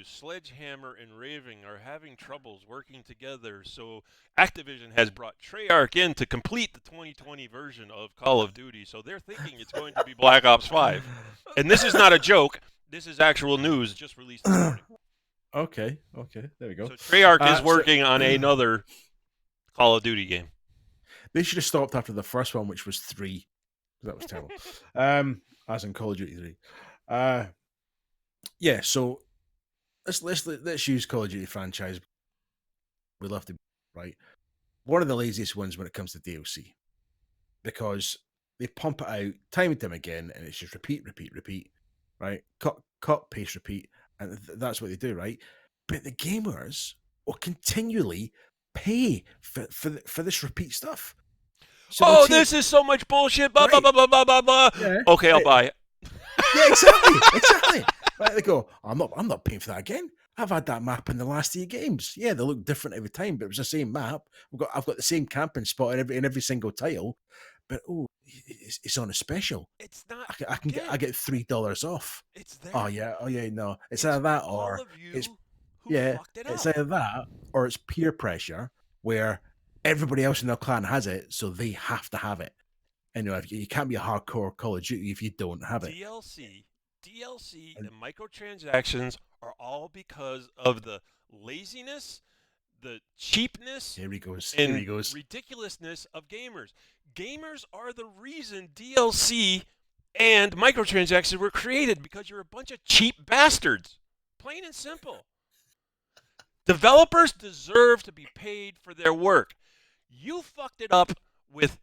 Speaker 1: Sledgehammer and Raven are having troubles working together, so Activision has brought Treyarch in to complete the 2020 version of Call of Duty, so they're thinking it's going to be Black Ops 5. And this is not a joke. This is actual news just released this morning.
Speaker 2: Okay, there we go.
Speaker 1: So Treyarch is working on another Call of Duty game.
Speaker 2: They should have stopped after the first one, which was 3. That was terrible. As in Call of Duty 3. Yeah, so let's use Call of Duty franchise. We love to, right? One of the laziest ones when it comes to DLC, because they pump it out time and time again, and it's just repeat, right? Cut, paste, repeat, and that's what they do, right? But the gamers will continually pay for this repeat stuff.
Speaker 1: So this is so much bullshit. Blah,
Speaker 2: right.
Speaker 1: blah, blah, blah, blah, blah. Yeah, okay, I'll buy it.
Speaker 2: Yeah, exactly. Right, they go, I'm not paying for that again. I've had that map in the last 3 games. Yeah, they look different every time, but it was the same map. I've got the same camping spot in every single title. But it's on a special.
Speaker 1: It's not.
Speaker 2: I get $3 off.
Speaker 1: It's there.
Speaker 2: Oh yeah, no. It's either that or it's either that or it's peer pressure where everybody else in their clan has it, so they have to have it. And you can't be a hardcore Call of Duty if you don't have it.
Speaker 1: DLC and microtransactions are all because of the laziness, the cheapness,
Speaker 2: Here he goes.
Speaker 1: ridiculousness of gamers. Gamers are the reason DLC and microtransactions were created because you're a bunch of cheap bastards. Plain and simple. Developers deserve to be paid for their work. You fucked it up with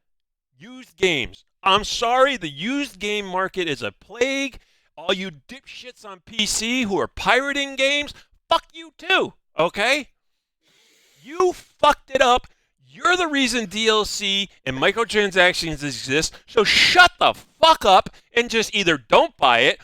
Speaker 1: used games. I'm sorry, the used game market is a plague. All you dipshits on PC who are pirating games, fuck you too, okay? You fucked it up. You're the reason DLC and microtransactions exist. So shut the fuck up and just either don't buy it,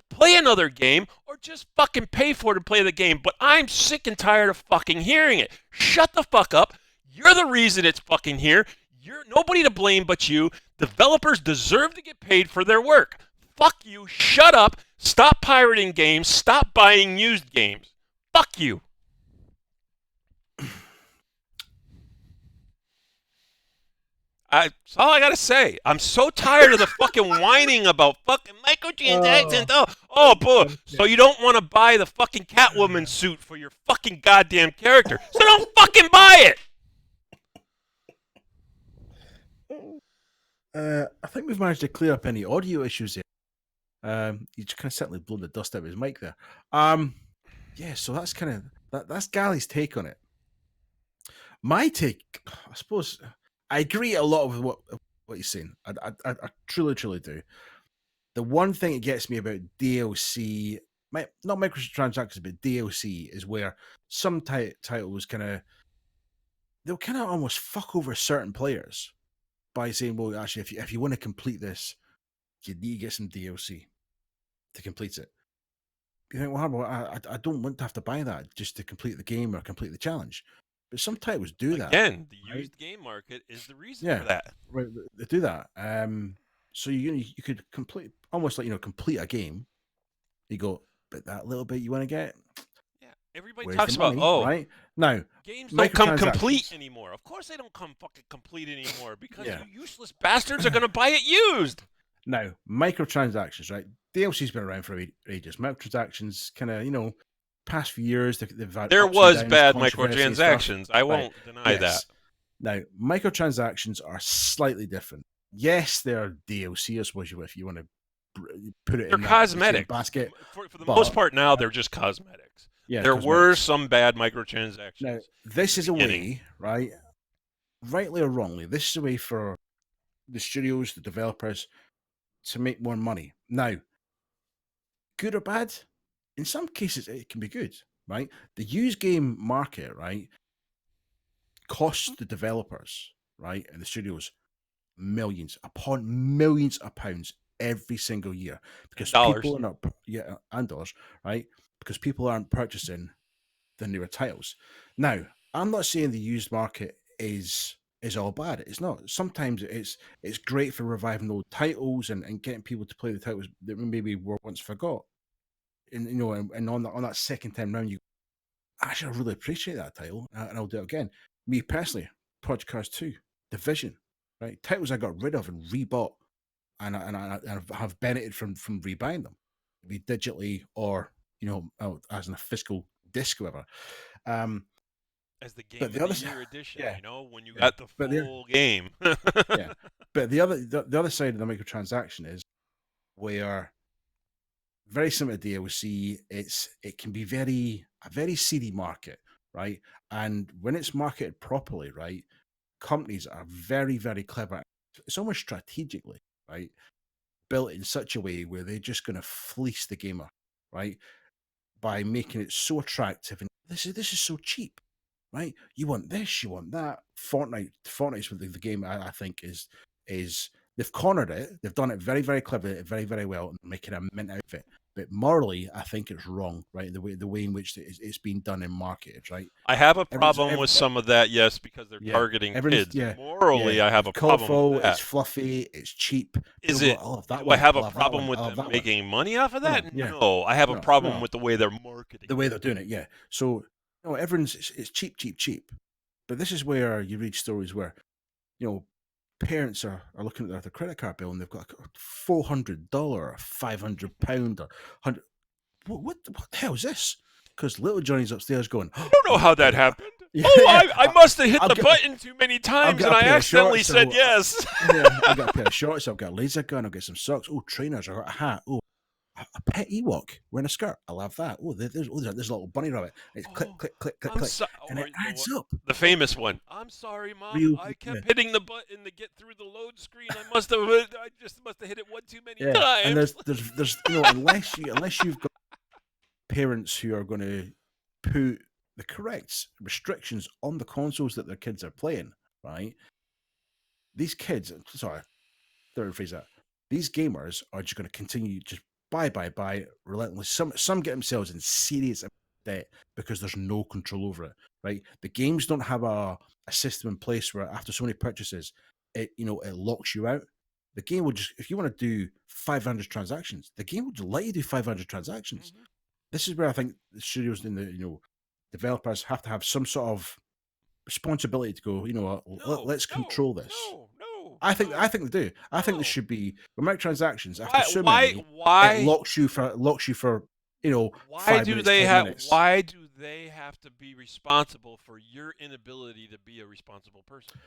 Speaker 1: play another game, or just fucking pay for it and play the game. But I'm sick and tired of fucking hearing it. Shut the fuck up. You're the reason it's fucking here. You're nobody to blame but you. Developers deserve to get paid for their work. Fuck you. Shut up. Stop pirating games. Stop buying used games. Fuck you. That's all I gotta say. I'm so tired of the fucking whining about fucking microtransactions. Boy. So you don't want to buy the fucking Catwoman suit for your fucking goddamn character. So don't fucking buy
Speaker 2: it. I think we've managed to clear up any audio issues there. He's kind of certainly blown the dust out of his mic there. Yeah, so that's kind of that's Galley's take on it. My take, I suppose. I agree a lot with what he's saying. I truly do. The one thing that gets me about DLC, not microtransactions, but DLC, is where some titles they'll kind of almost fuck over certain players by saying, well, actually, if you want to complete this, you need to get some DLC to complete it. You think, well, I don't want to have to buy that just to complete the game or complete the challenge. But some titles do that.
Speaker 1: Again, the used game market is the reason for that.
Speaker 2: Right, they do that. So you could complete almost like complete a game. You go, but that little bit you want to get.
Speaker 1: Yeah, everybody talks about
Speaker 2: right now
Speaker 1: games don't come complete anymore. Of course they don't come fucking complete anymore because you useless bastards are going to buy it used.
Speaker 2: Now microtransactions, right? DLC's been around for ages. Microtransactions, kind of past few years, they've had
Speaker 1: there was bad microtransactions. I won't deny that.
Speaker 2: Now, microtransactions are slightly different. Yes, they're DLC, I suppose, if you want to put it in
Speaker 1: cosmetic
Speaker 2: basket.
Speaker 1: For the most part now, they're just cosmetics. Yeah, there were some bad microtransactions.
Speaker 2: Now, this is a way, right? Rightly or wrongly, this is a way for the studios, the developers, to make more money. Now, good or bad? In some cases, it can be good, right? The used game market, right, costs the developers, right, and the studios millions upon millions of pounds every single year because people are not, and dollars, right? Because people aren't purchasing the newer titles. Now, I'm not saying the used market is all bad. It's not. Sometimes it's great for reviving old titles and getting people to play the titles that maybe were once forgot. And and on that second time round, actually I really appreciate that title, and I'll do it again. Me personally, Project Cars 2, Division, right? Titles I got rid of and rebought, and I have benefited from rebuying them, be digitally or as in a physical disc, whatever.
Speaker 1: As the game of the year edition, when you got the full game.
Speaker 2: Yeah, but the other side of the microtransaction is where, very similar to DLC, it can be a very seedy market, right? And when it's marketed properly, right, companies are very, very clever. It's almost strategically, right, built in such a way where they're just going to fleece the gamer, right, by making it so attractive. And this is so cheap, right? You want this, you want that. Fortnite's with the game. I think is they've cornered it. They've done it very, very cleverly, very, very well, and making a mint out of it. But morally, I think it's wrong, right? The way in which it's been done and marketed, right?
Speaker 1: I have a problem with some of that, yes, because they're targeting kids. Morally, I have a problem with that.
Speaker 2: It's fluffy, it's cheap.
Speaker 1: Is it? Do I have a problem with them making money off of that? No, I have a problem with the way they're marketing.
Speaker 2: The way they're doing it, yeah. So, it's cheap, cheap, cheap. But this is where you read stories where, parents are looking at their credit card bill and they've got a $400 or £500 or $100. What the hell is this? Because little Johnny's upstairs going,
Speaker 1: I don't know how that happened.
Speaker 2: Yeah,
Speaker 1: Oh,
Speaker 2: yeah.
Speaker 1: I must have hit
Speaker 2: I'll
Speaker 1: the
Speaker 2: get-
Speaker 1: button too many times,
Speaker 2: get
Speaker 1: and
Speaker 2: a
Speaker 1: I
Speaker 2: pair of
Speaker 1: accidentally
Speaker 2: shorts,
Speaker 1: said
Speaker 2: so-
Speaker 1: yes.
Speaker 2: Yeah, I've got a pair of shorts. I've got a laser gun. I've got some socks. Oh, trainers. I've got a hat. Oh, a pet Ewok wearing a skirt. I love that. Oh, there's a little bunny rabbit. It's click,
Speaker 1: Oh,
Speaker 2: click, click, click,
Speaker 1: I'm
Speaker 2: click,
Speaker 1: sorry.
Speaker 2: and it adds up.
Speaker 1: The famous one. I'm sorry, Mom.
Speaker 2: Real,
Speaker 1: I
Speaker 2: yeah,
Speaker 1: kept hitting the button to get through the load screen. I just must have hit it one too many
Speaker 2: yeah. And
Speaker 1: times.
Speaker 2: there's unless you've got parents who are going to put the correct restrictions on the consoles that their kids are playing, right? These kids, sorry, third phrase that. These gamers are just going to continue just buy relentlessly. Some get themselves in serious debt because there's no control over it, right? The games don't have a system in place where after so many purchases, it locks you out. The game will just, if you want to do 500 transactions, the game will just let you do 500 transactions.
Speaker 1: Mhm.
Speaker 2: This is where I think the studios and the developers have to have some sort of responsibility to go. Let's control this.
Speaker 1: No.
Speaker 2: I think they do. I think there
Speaker 1: No.
Speaker 2: should be microtransactions after
Speaker 1: Why?
Speaker 2: so
Speaker 1: Why?
Speaker 2: many. It
Speaker 1: Why?
Speaker 2: locks you for
Speaker 1: Why
Speaker 2: 5
Speaker 1: do
Speaker 2: minutes,
Speaker 1: they
Speaker 2: 10
Speaker 1: have?
Speaker 2: minutes.
Speaker 1: Why do they have to be responsible for your inability to be a responsible person?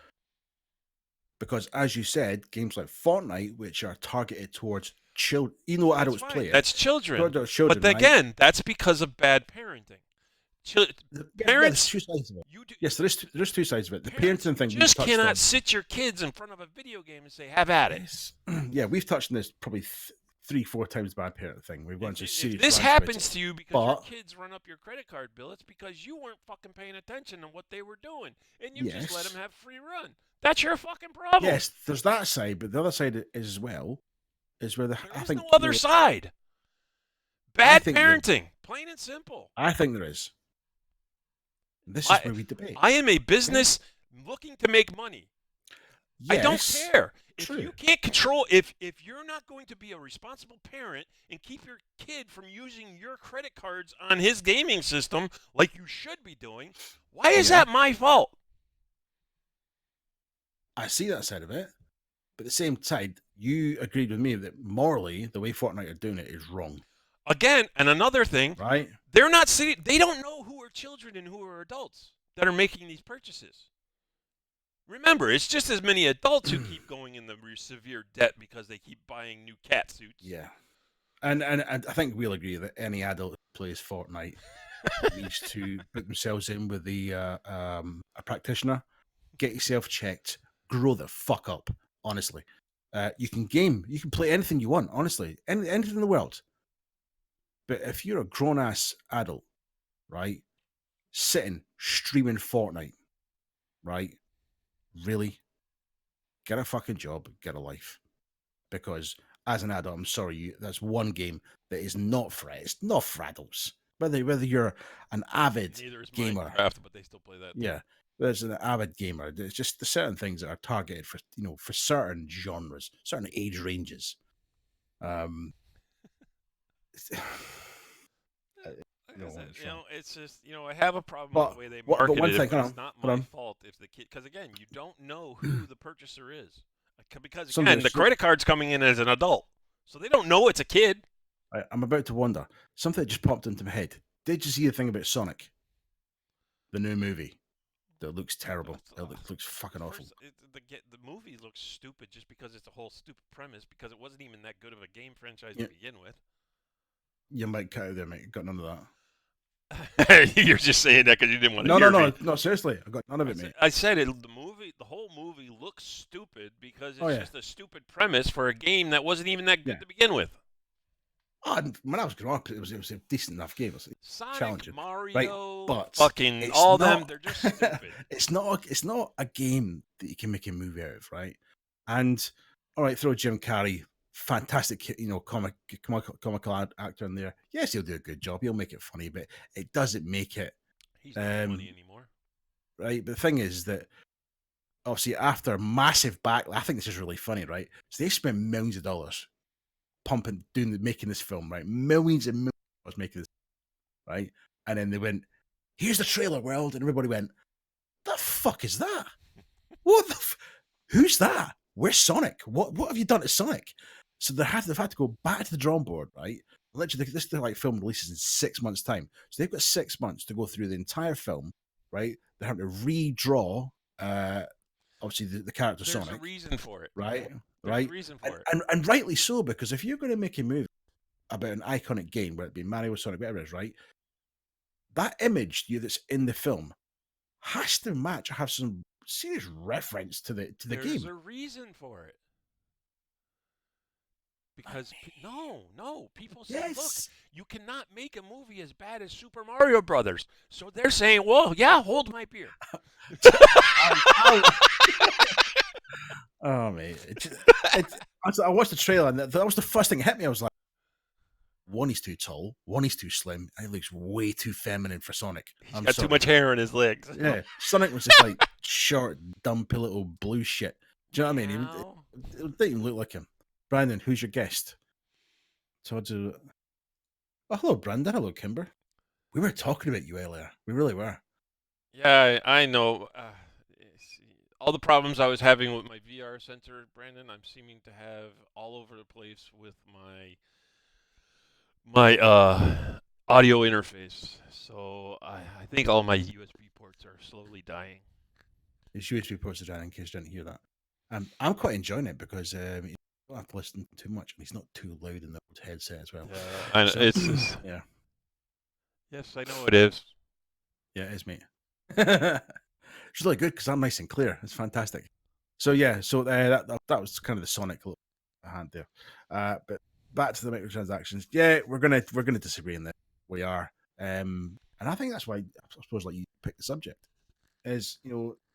Speaker 2: Because as you said, games like Fortnite, which are targeted towards children, even though adults play it,
Speaker 1: That's children.
Speaker 2: towards children,
Speaker 1: But
Speaker 2: right?
Speaker 1: again, that's because of bad parenting. Parents,
Speaker 2: there's two sides of it.
Speaker 1: you do,
Speaker 2: Yes, there's two sides of it. The
Speaker 1: parents
Speaker 2: parenting thing we
Speaker 1: just
Speaker 2: touched
Speaker 1: cannot
Speaker 2: on.
Speaker 1: sit your kids in front of a video game and say, "Have at it."
Speaker 2: Yes. Yeah, we've touched on this probably 3-4 times. Bad parent thing. We've gone to
Speaker 1: If
Speaker 2: serious.
Speaker 1: this
Speaker 2: rants about
Speaker 1: happens
Speaker 2: it.
Speaker 1: to you because
Speaker 2: But-
Speaker 1: your kids run up your credit card bill, it's because you weren't fucking paying attention to what they were doing, and you just let
Speaker 2: Yes.
Speaker 1: them have free run. That's your fucking problem.
Speaker 2: Yes, there's that side, but the other side is as well is where
Speaker 1: There
Speaker 2: I
Speaker 1: is
Speaker 2: think
Speaker 1: no other side. Bad
Speaker 2: think that-
Speaker 1: parenting, plain and simple.
Speaker 2: I think there is. This is where we debate.
Speaker 1: I am a business looking to make money. I don't
Speaker 2: Yes,
Speaker 1: care.
Speaker 2: true.
Speaker 1: If you can't control, if you're not going to be a responsible parent and keep your kid from using your credit cards on his gaming system like you should be doing, why is
Speaker 2: Yeah.
Speaker 1: that my fault?
Speaker 2: I see that side of it, but at the same side, you agreed with me that morally, the way Fortnite are doing it is wrong,
Speaker 1: Again, and another thing,
Speaker 2: right?
Speaker 1: they're not sitting, they don't know who are children and who are adults that are making these purchases. Remember, it's just as many adults who keep going in the severe debt because they keep buying new cat suits.
Speaker 2: Yeah, and I think we'll agree that any adult who plays Fortnite needs to put themselves in with a practitioner, get yourself checked, grow the fuck up. Honestly, you can play anything you want. Honestly, anything in the world. But if you're a grown ass adult, right, sitting streaming Fortnite, right, really, get a fucking job, get a life. Because as an adult, I'm sorry, that's one game that is not for it. It's not for adults. Whether you're an avid
Speaker 1: Neither is
Speaker 2: gamer,
Speaker 1: Minecraft, but they still play that.
Speaker 2: yeah, there's an avid gamer. There's just the certain things that are targeted for for certain genres, certain age ranges.
Speaker 1: Like I said,
Speaker 2: it's wrong.
Speaker 1: it's just I have a problem
Speaker 2: But
Speaker 1: with the way they
Speaker 2: but
Speaker 1: market
Speaker 2: one
Speaker 1: it.
Speaker 2: thing,
Speaker 1: But
Speaker 2: hold
Speaker 1: it's
Speaker 2: on,
Speaker 1: not
Speaker 2: hold
Speaker 1: my
Speaker 2: on.
Speaker 1: fault if the kid, because again, you don't know who the purchaser is. Because
Speaker 2: Something
Speaker 1: again, the
Speaker 2: that's-
Speaker 1: credit card's coming in as an adult, so they don't know it's a kid.
Speaker 2: I'm about to wonder. Something that just popped into my head. Did you see the thing about Sonic? The new movie that looks terrible. It looks fucking awful.
Speaker 1: First, the movie looks stupid just because it's a whole stupid premise, because it wasn't even that good of a game franchise
Speaker 2: Yeah.
Speaker 1: to begin with.
Speaker 2: You might cut out there, mate. Got none of that.
Speaker 1: You're just saying that because you didn't want to
Speaker 2: No,
Speaker 1: hear me.
Speaker 2: no. Seriously, I got none of it, mate.
Speaker 1: I said it. The whole movie looks stupid because it's just a stupid premise for a game that wasn't even that good to begin with.
Speaker 2: Oh, when I was growing up, it was a decent enough game. It was
Speaker 1: Sonic,
Speaker 2: challenging,
Speaker 1: Mario,
Speaker 2: But
Speaker 1: fucking
Speaker 2: it's
Speaker 1: all
Speaker 2: not-
Speaker 1: them, they're just stupid.
Speaker 2: It's not a game that you can make a movie out of, right? And all right, throw Jim Carrey, fantastic, comical actor in there. Yes, he'll do a good job. He'll make it funny, but it doesn't make it
Speaker 1: He's not funny anymore.
Speaker 2: right. But the thing is that obviously after massive backlash, I think this is really funny, right? So they spent millions of dollars making this film, right? Millions and millions of dollars making this, right? And then they went, "Here's the trailer, world," and everybody went, "The fuck is that? What the? Who's that? Where's Sonic? What have you done to Sonic?" So they've had to go back to the drawing board, right? Literally, this film releases in 6 months' time, so they've got 6 months to go through the entire film, right? they're having to redraw, obviously the character
Speaker 1: There's a
Speaker 2: Sonic,
Speaker 1: reason for it.
Speaker 2: right?
Speaker 1: There's a
Speaker 2: Right,
Speaker 1: reason
Speaker 2: and,
Speaker 1: for it.
Speaker 2: and rightly so, because if you're going to make a movie about an iconic game, whether it be Mario, Sonic, whatever it is, right, that image that's in the film has to match, have some serious reference to the
Speaker 1: There's
Speaker 2: game.
Speaker 1: a reason for it. Because no, people say, look,
Speaker 2: Yes.
Speaker 1: you cannot make a movie as bad as Super Mario Brothers. So they're saying, well, yeah, hold my beer.
Speaker 2: Oh mate, I watched the trailer and that was the first thing that hit me. I was like, one, he's too tall. One, he's too slim. And he looks way too feminine for Sonic.
Speaker 1: He's
Speaker 2: I'm
Speaker 1: got
Speaker 2: sorry.
Speaker 1: too much hair on his legs.
Speaker 2: Yeah, Sonic was just like short, dumpy little blue shit. Do you know what I mean? It didn't even look like him. Brandon, who's your guest? Todd's a... Oh, hello, Brandon. Hello, Kimber. We were talking about you earlier. We really were.
Speaker 1: Yeah, I know. All the problems I was having with my VR center, Brandon, I'm seeming to have all over the place with my audio interface. So I think all my USB ports are slowly dying.
Speaker 2: His USB ports are down in case you didn't hear that. I'm quite enjoying it because you don't have to listen too much, and he's not too loud in the old headset as well.
Speaker 1: Yeah,
Speaker 2: So,
Speaker 1: it's just,
Speaker 2: yeah.
Speaker 1: Yes, I know it is.
Speaker 2: Yeah, it is, mate. It's really good because I'm nice and clear. It's fantastic. So yeah, so that was kind of the Sonic hand there. But back to the microtransactions. Yeah, we're gonna disagree on this. We are, and I think that's why I suppose like you picked the subject is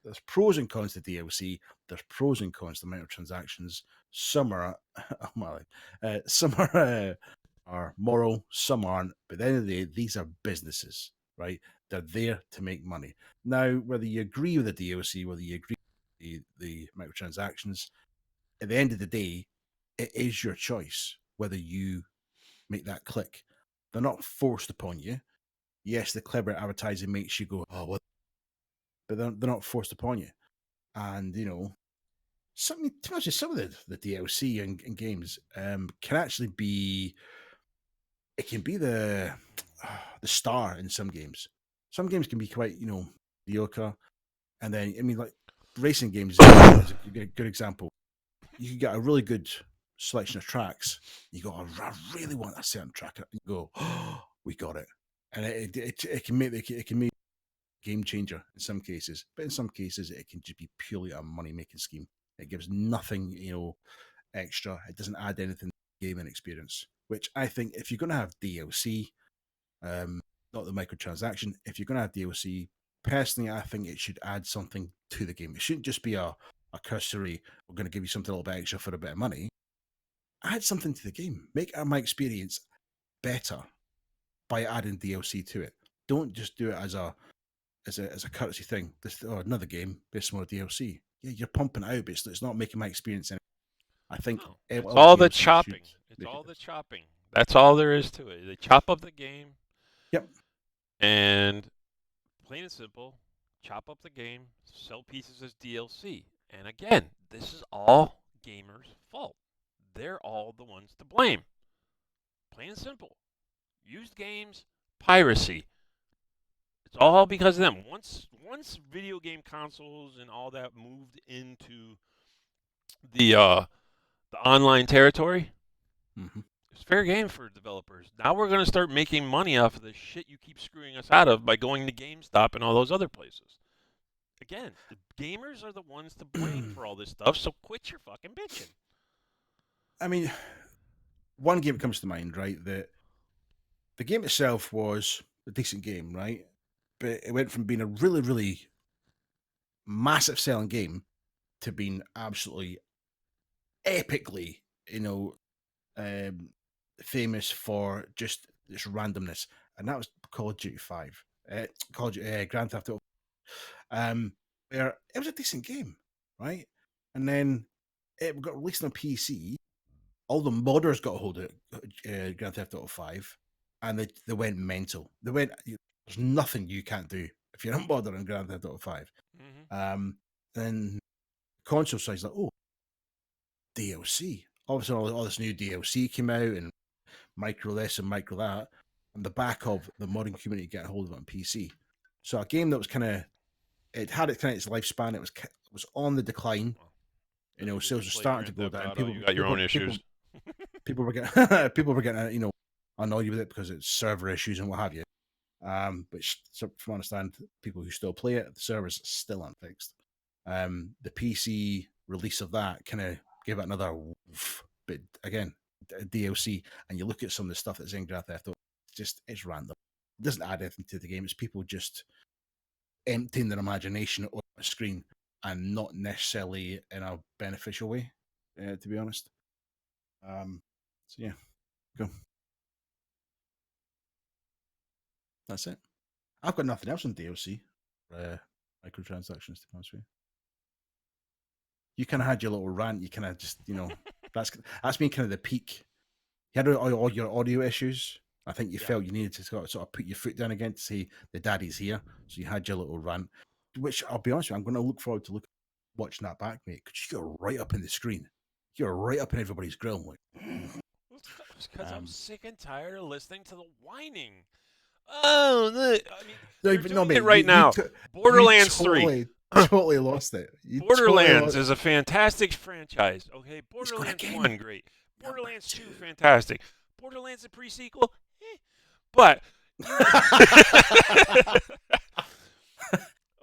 Speaker 2: there's pros and cons to DLC. There's pros and cons to microtransactions. Some are some are moral, some aren't. But at the end of the day, these are businesses, right? They're there to make money. Now, whether you agree with the DLC, whether you agree with the microtransactions, at the end of the day, it is your choice whether you make that click. They're not forced upon you. Yes, the clever advertising makes you go, oh, well, but they're not forced upon you. And, some of the DLC and games can actually be, it can be the star in some games. Some games can be quite, mediocre. And then, I mean, like racing games is a good example. You can get a really good selection of tracks. You go, I really want a certain track. And you go, oh, we got it. And it can make a game changer in some cases, but in some cases it can just be purely a money making scheme. It gives nothing, extra. It doesn't add anything to the gaming experience. Which I think if you're going to have DLC, not the microtransaction, if you're going to have DLC, personally, I think it should add something to the game. It shouldn't just be a cursory, we're going to give you something a little bit extra for a bit of money. Add something to the game. Make my experience better by adding DLC to it. Don't just do it as a courtesy thing. Another game, based on more DLC. Yeah, you're pumping it out, but it's not making my experience any. I think
Speaker 1: it's all the chopping.
Speaker 2: It's
Speaker 1: all the chopping. That's all there is to it. They chop up the game.
Speaker 2: Yep.
Speaker 1: And plain and simple, chop up the game, sell pieces as DLC. And again, this is all gamers' fault. They're all the ones to blame. Plain and simple. Used games, piracy. It's all because of them. Once video game consoles and all that moved into the online territory, it's fair game for developers. Now we're going to start making money off of the shit you keep screwing us out of by going to GameStop and all those other places. Again, the gamers are the ones to blame for all this stuff, so quit your fucking bitching.
Speaker 2: I mean, one game comes to mind, right? The game itself was a decent game, right? But it went from being a really, really massive selling game to being absolutely epically, famous for just this randomness, and that was Call of Duty 5, Grand Theft Auto. Where it was a decent game, right? And then it got released on PC. All the modders got a hold of Grand Theft Auto 5, and they went mental. They went, there's nothing you can't do if you're not modder in Grand Theft Auto 5. Then console side's like, oh, DLC. All of a sudden, all this new DLC came out, and micro this and micro that, on the back of the modding community getting hold of it on PC. So a game that was kind of it had its kind of its lifespan. It was on the decline. You know,
Speaker 1: You
Speaker 2: sales were
Speaker 1: play
Speaker 2: starting to
Speaker 1: Grand
Speaker 2: go
Speaker 1: Theft
Speaker 2: down.
Speaker 1: Auto, you got your own issues.
Speaker 2: People were getting people were getting annoyed with it because it's server issues and what have you. Which from what I understand, people who still play it, the servers still aren't fixed. The PC release of that kind of gave it another woof, but again, DLC, and you look at some of the stuff that's in Grand Theft Auto, it's random. It doesn't add anything to the game. It's people just emptying their imagination on a screen and not necessarily in a beneficial way, to be honest. So yeah, go. That's it. I've got nothing else on DLC. Microtransactions, to be honest with you. You kind of had your little rant. You kind of just, that's been kind of the peak. You had all your audio issues. I think you felt you needed to sort of put your foot down again to say the daddy's here. So you had your little rant, which I'll be honest with you, I'm going to look forward to watching that back, mate. Because you're right up in the screen. You're right up in everybody's grill. Like,
Speaker 1: Because I'm sick and tired of listening to the whining. Oh, look. I mean, they're doing it right now. Borderlands 3.
Speaker 2: Totally lost it.
Speaker 1: Borderlands is a fantastic franchise. Okay, Borderlands 1, great. Borderlands 2, fantastic. Borderlands a pre-sequel, but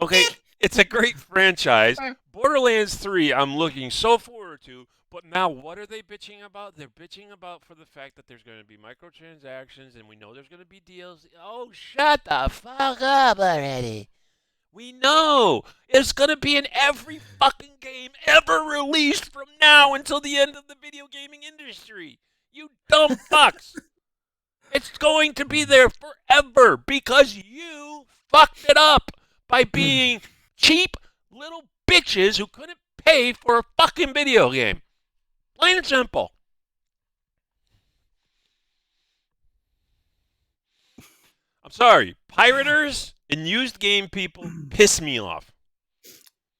Speaker 1: okay, it's a great franchise. Borderlands 3, I'm looking so forward to. But now, what are they bitching about? They're bitching about for the fact that there's going to be microtransactions, and we know there's going to be DLC. Oh, shut the fuck up already. We know it's going to be in every fucking game ever released from now until the end of the video gaming industry. You dumb fucks. It's going to be there forever because you fucked it up by being cheap little bitches who couldn't pay for a fucking video game. Plain and simple. I'm sorry. Pirators and used game people piss me off.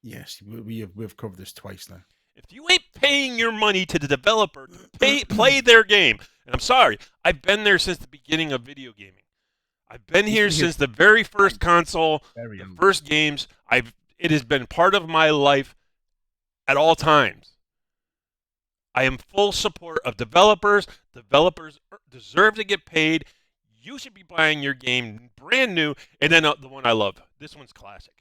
Speaker 2: Yes, we've covered this twice now.
Speaker 1: If you ain't paying your money to the developer to play their game, and I'm sorry, I've been there since the beginning of video gaming. I've been here since the very first console, the first games. It has been part of my life at all times. I am full support of developers. Developers deserve to get paid. You should be buying your game brand new. And then the one I love. This one's classic.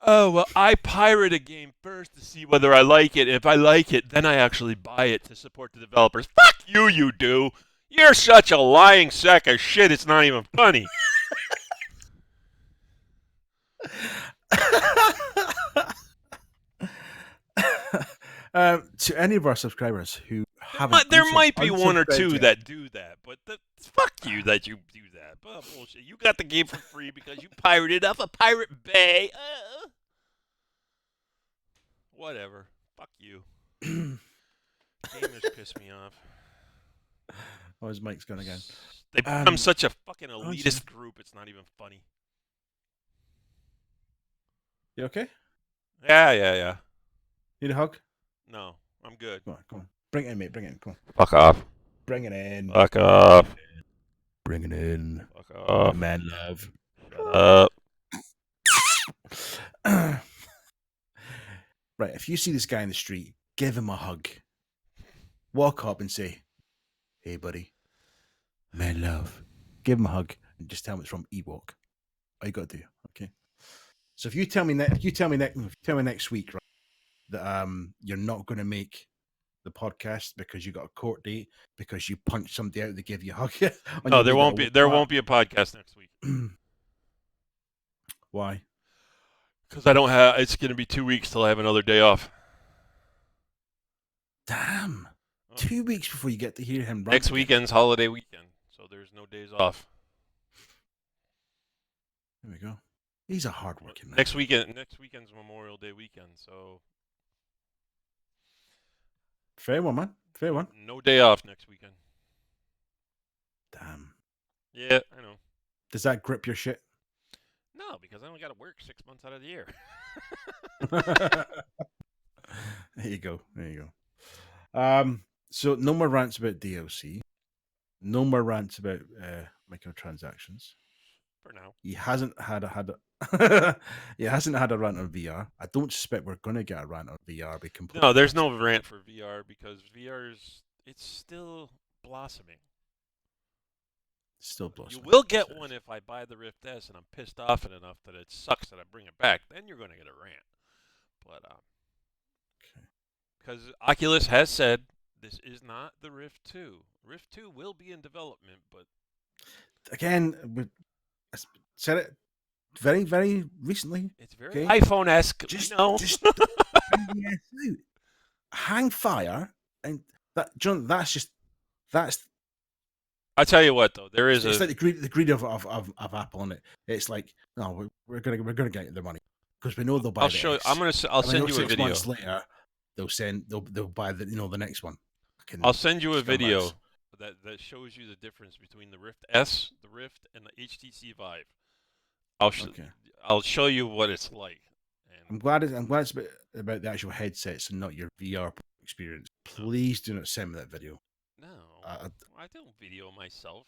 Speaker 1: Oh, well, I pirate a game first to see whether I like it. If I like it, then I actually buy it to support the developers. Fuck you, you do. You're such a lying sack of shit, it's not even funny.
Speaker 2: To any of our subscribers who haven't,
Speaker 1: there might be one or two that do that, but fuck you that you do that. But bullshit. You got the game for free because you pirated off a Pirate Bay. Whatever. Fuck you. Gamers piss me off.
Speaker 2: Oh, his mic's gone again.
Speaker 1: They become such a fucking elitist group. It's not even funny.
Speaker 2: You okay?
Speaker 1: Yeah.
Speaker 2: Need a hug?
Speaker 1: No, I'm good.
Speaker 2: Come on. Bring it in, mate. Bring it in. Come on.
Speaker 1: Fuck off.
Speaker 2: Bring it in.
Speaker 1: Fuck off.
Speaker 2: Bring it in.
Speaker 1: Fuck off.
Speaker 2: Man love.
Speaker 1: Shut up.
Speaker 2: Right, if you see this guy in the street, give him a hug. Walk up and say, "Hey, buddy. Man love." Give him a hug and just tell him it's from Ewok. All you got to do, okay? So if you tell me next week, right, that you're not going to make the podcast because you got a court date because you punched somebody out, they give you a hug.
Speaker 1: No, there won't be a podcast next week.
Speaker 2: Why?
Speaker 1: Because I don't have. It's going to be 2 weeks till I have another day off.
Speaker 2: Damn. 2 weeks before you get to hear him.
Speaker 1: Next weekend's holiday weekend, so there's no days off.
Speaker 2: There we go. He's a hard-working man.
Speaker 1: Next weekend's Memorial Day weekend, so
Speaker 2: fair one, man. Fair one.
Speaker 1: No day off next weekend.
Speaker 2: Damn.
Speaker 1: Yeah, I know.
Speaker 2: Does that grip your shit?
Speaker 1: No, because I only got to work 6 months out of the year.
Speaker 2: There you go. So no more rants about DLC. No more rants about microtransactions.
Speaker 1: For now.
Speaker 2: he hasn't had he hasn't had a rant on VR. I don't suspect we're going to get a rant on VR. Be completely
Speaker 1: No, there's
Speaker 2: honest.
Speaker 1: no rant for VR because it's still blossoming.
Speaker 2: Still
Speaker 1: You
Speaker 2: blossoming.
Speaker 1: will get one if I buy the Rift S and I'm pissed off it enough that it sucks that I bring it back. Then you're going to get a rant. But because Oculus has said this is not the Rift 2. Rift 2 will be in development, but
Speaker 2: Again, I said it very, very recently.
Speaker 1: it's very iPhone-esque.
Speaker 2: Just,
Speaker 1: We know.
Speaker 2: just hang fire, and that's.
Speaker 1: I tell you what, though, there is
Speaker 2: It's like the greed of Apple on it. It's like, no, we're gonna get their money because we know they'll buy.
Speaker 1: I'll send you a
Speaker 2: 6
Speaker 1: video.
Speaker 2: months later, they'll buy the next one.
Speaker 1: I'll send you a video that shows you the difference between the Rift S, the Rift, and the HTC Vive. I'll show you what it's like. And
Speaker 2: I'm glad it's about the actual headsets and not your VR experience. Please do not send me that video.
Speaker 1: No, I don't video myself.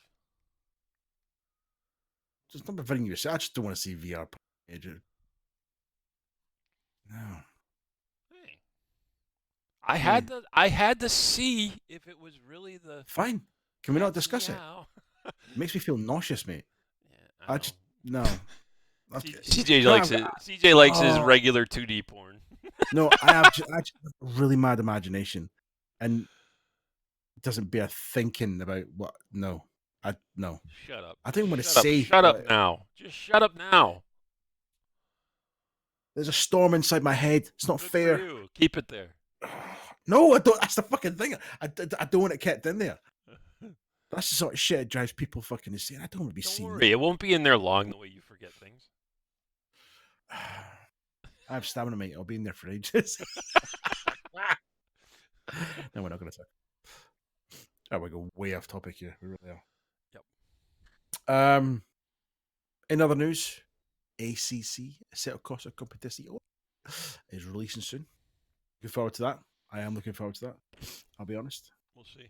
Speaker 2: Just not videoing yourself. I just don't want to see VR. No.
Speaker 1: Hey, I had to see if it was really the.
Speaker 2: Fine. Can we not discuss it?
Speaker 1: it?
Speaker 2: It makes me feel nauseous, mate.
Speaker 1: Yeah,
Speaker 2: I just no. Okay.
Speaker 1: CJ likes it. CJ likes his regular 2D porn.
Speaker 2: No, I have a really mad imagination, and it doesn't bear thinking about what. No, no.
Speaker 1: Shut up.
Speaker 2: I don't want to say.
Speaker 1: Shut up now. Just shut up now.
Speaker 2: There's a storm inside my head. It's not
Speaker 1: Good
Speaker 2: fair.
Speaker 1: for you. Keep it there.
Speaker 2: No, I don't. That's the fucking thing. I don't want it kept in there. That's the sort of shit that drives people fucking insane. I don't want to be seen.
Speaker 1: Don't worry, it won't be in there long the way you forget things.
Speaker 2: I have stamina, mate. I'll be in there for ages. No, we're not going to talk. Oh, we go way off topic here. We really are. Yep. In other news, ACC, Assetto Corsa Competizione, is releasing soon. Looking forward to that. I am looking forward to that. I'll be honest.
Speaker 1: We'll see.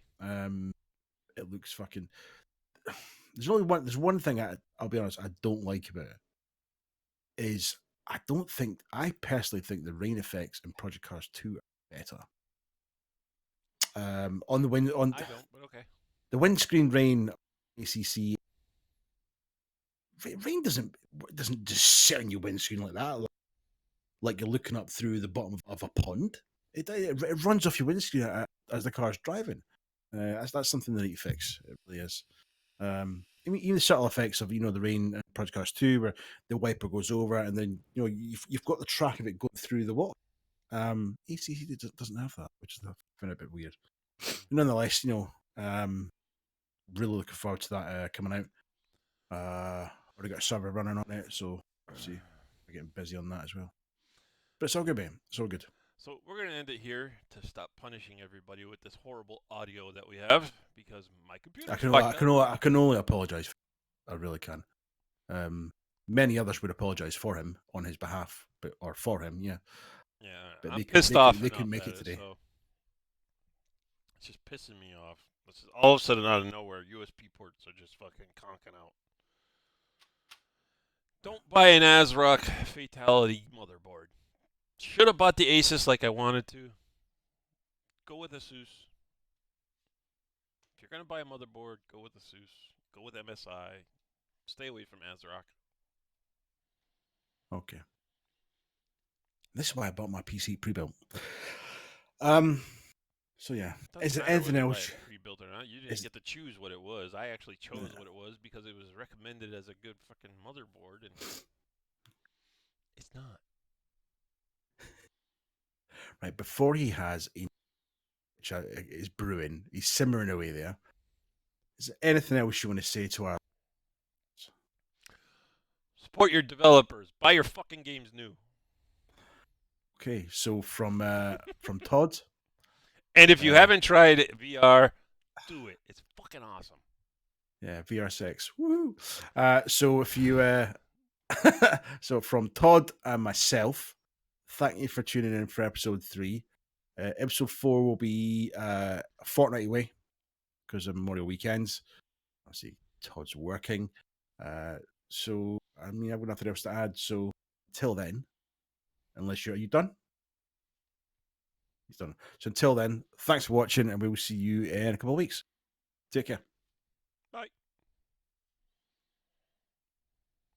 Speaker 2: It looks fucking. There's one thing I'll be honest. I don't like about it. Is I personally think the rain effects in Project Cars 2 are better. On the wind on
Speaker 1: I don't, but okay.
Speaker 2: The windscreen rain ACC rain doesn't just sit on your windscreen like that, like you're looking up through the bottom of a pond. It runs off your windscreen as the car's driving. That's something they need to fix. It really is. Even the subtle effects of the rain in Project Cars 2, where the wiper goes over and then you've got the track of it going through the water. ACC doesn't have that, which is I find a bit weird. Nonetheless, really looking forward to that coming out. Already got a server running on it, so see, we're getting busy on that as well. But it's all good, man. It's all good.
Speaker 1: So we're going to end it here to stop punishing everybody with this horrible audio that we have because my computer.
Speaker 2: I can only apologize. I really can. Many others would apologize for him on his behalf, or for him, yeah.
Speaker 1: Yeah,
Speaker 2: but
Speaker 1: I'm pissed off.
Speaker 2: They couldn't make it today.
Speaker 1: So it's just pissing me off. All of a sudden, out of nowhere, USB ports are just fucking conking out. Don't buy an ASRock Fatality motherboard. Should have bought the Asus like I wanted to. Go with Asus. If you're going to buy a motherboard, go with Asus. Go with MSI. Stay away from ASRock.
Speaker 2: Okay. This is why I bought my PC pre-built. So yeah. Is there anything else?
Speaker 1: Pre-built or not? You didn't get to choose what it was. I actually chose what it was because it was recommended as a good fucking motherboard, and it's not.
Speaker 2: Right before he has which is brewing, he's simmering away there. Is there anything else you want to say to our?
Speaker 1: Support your developers. Buy your fucking games new.
Speaker 2: Okay, so from Todd.
Speaker 1: And if you haven't tried VR, do it. It's fucking awesome.
Speaker 2: Yeah, VR 6. Woo! So if you so from Todd and myself, thank you for tuning in for episode 3. Episode 4 will be a fortnight away because of Memorial weekends. Obviously, Todd's working. So, I mean, I've got nothing else to add. So, till then, unless are you done? He's done. So, until then, thanks for watching, and we will see you in a couple of weeks. Take care.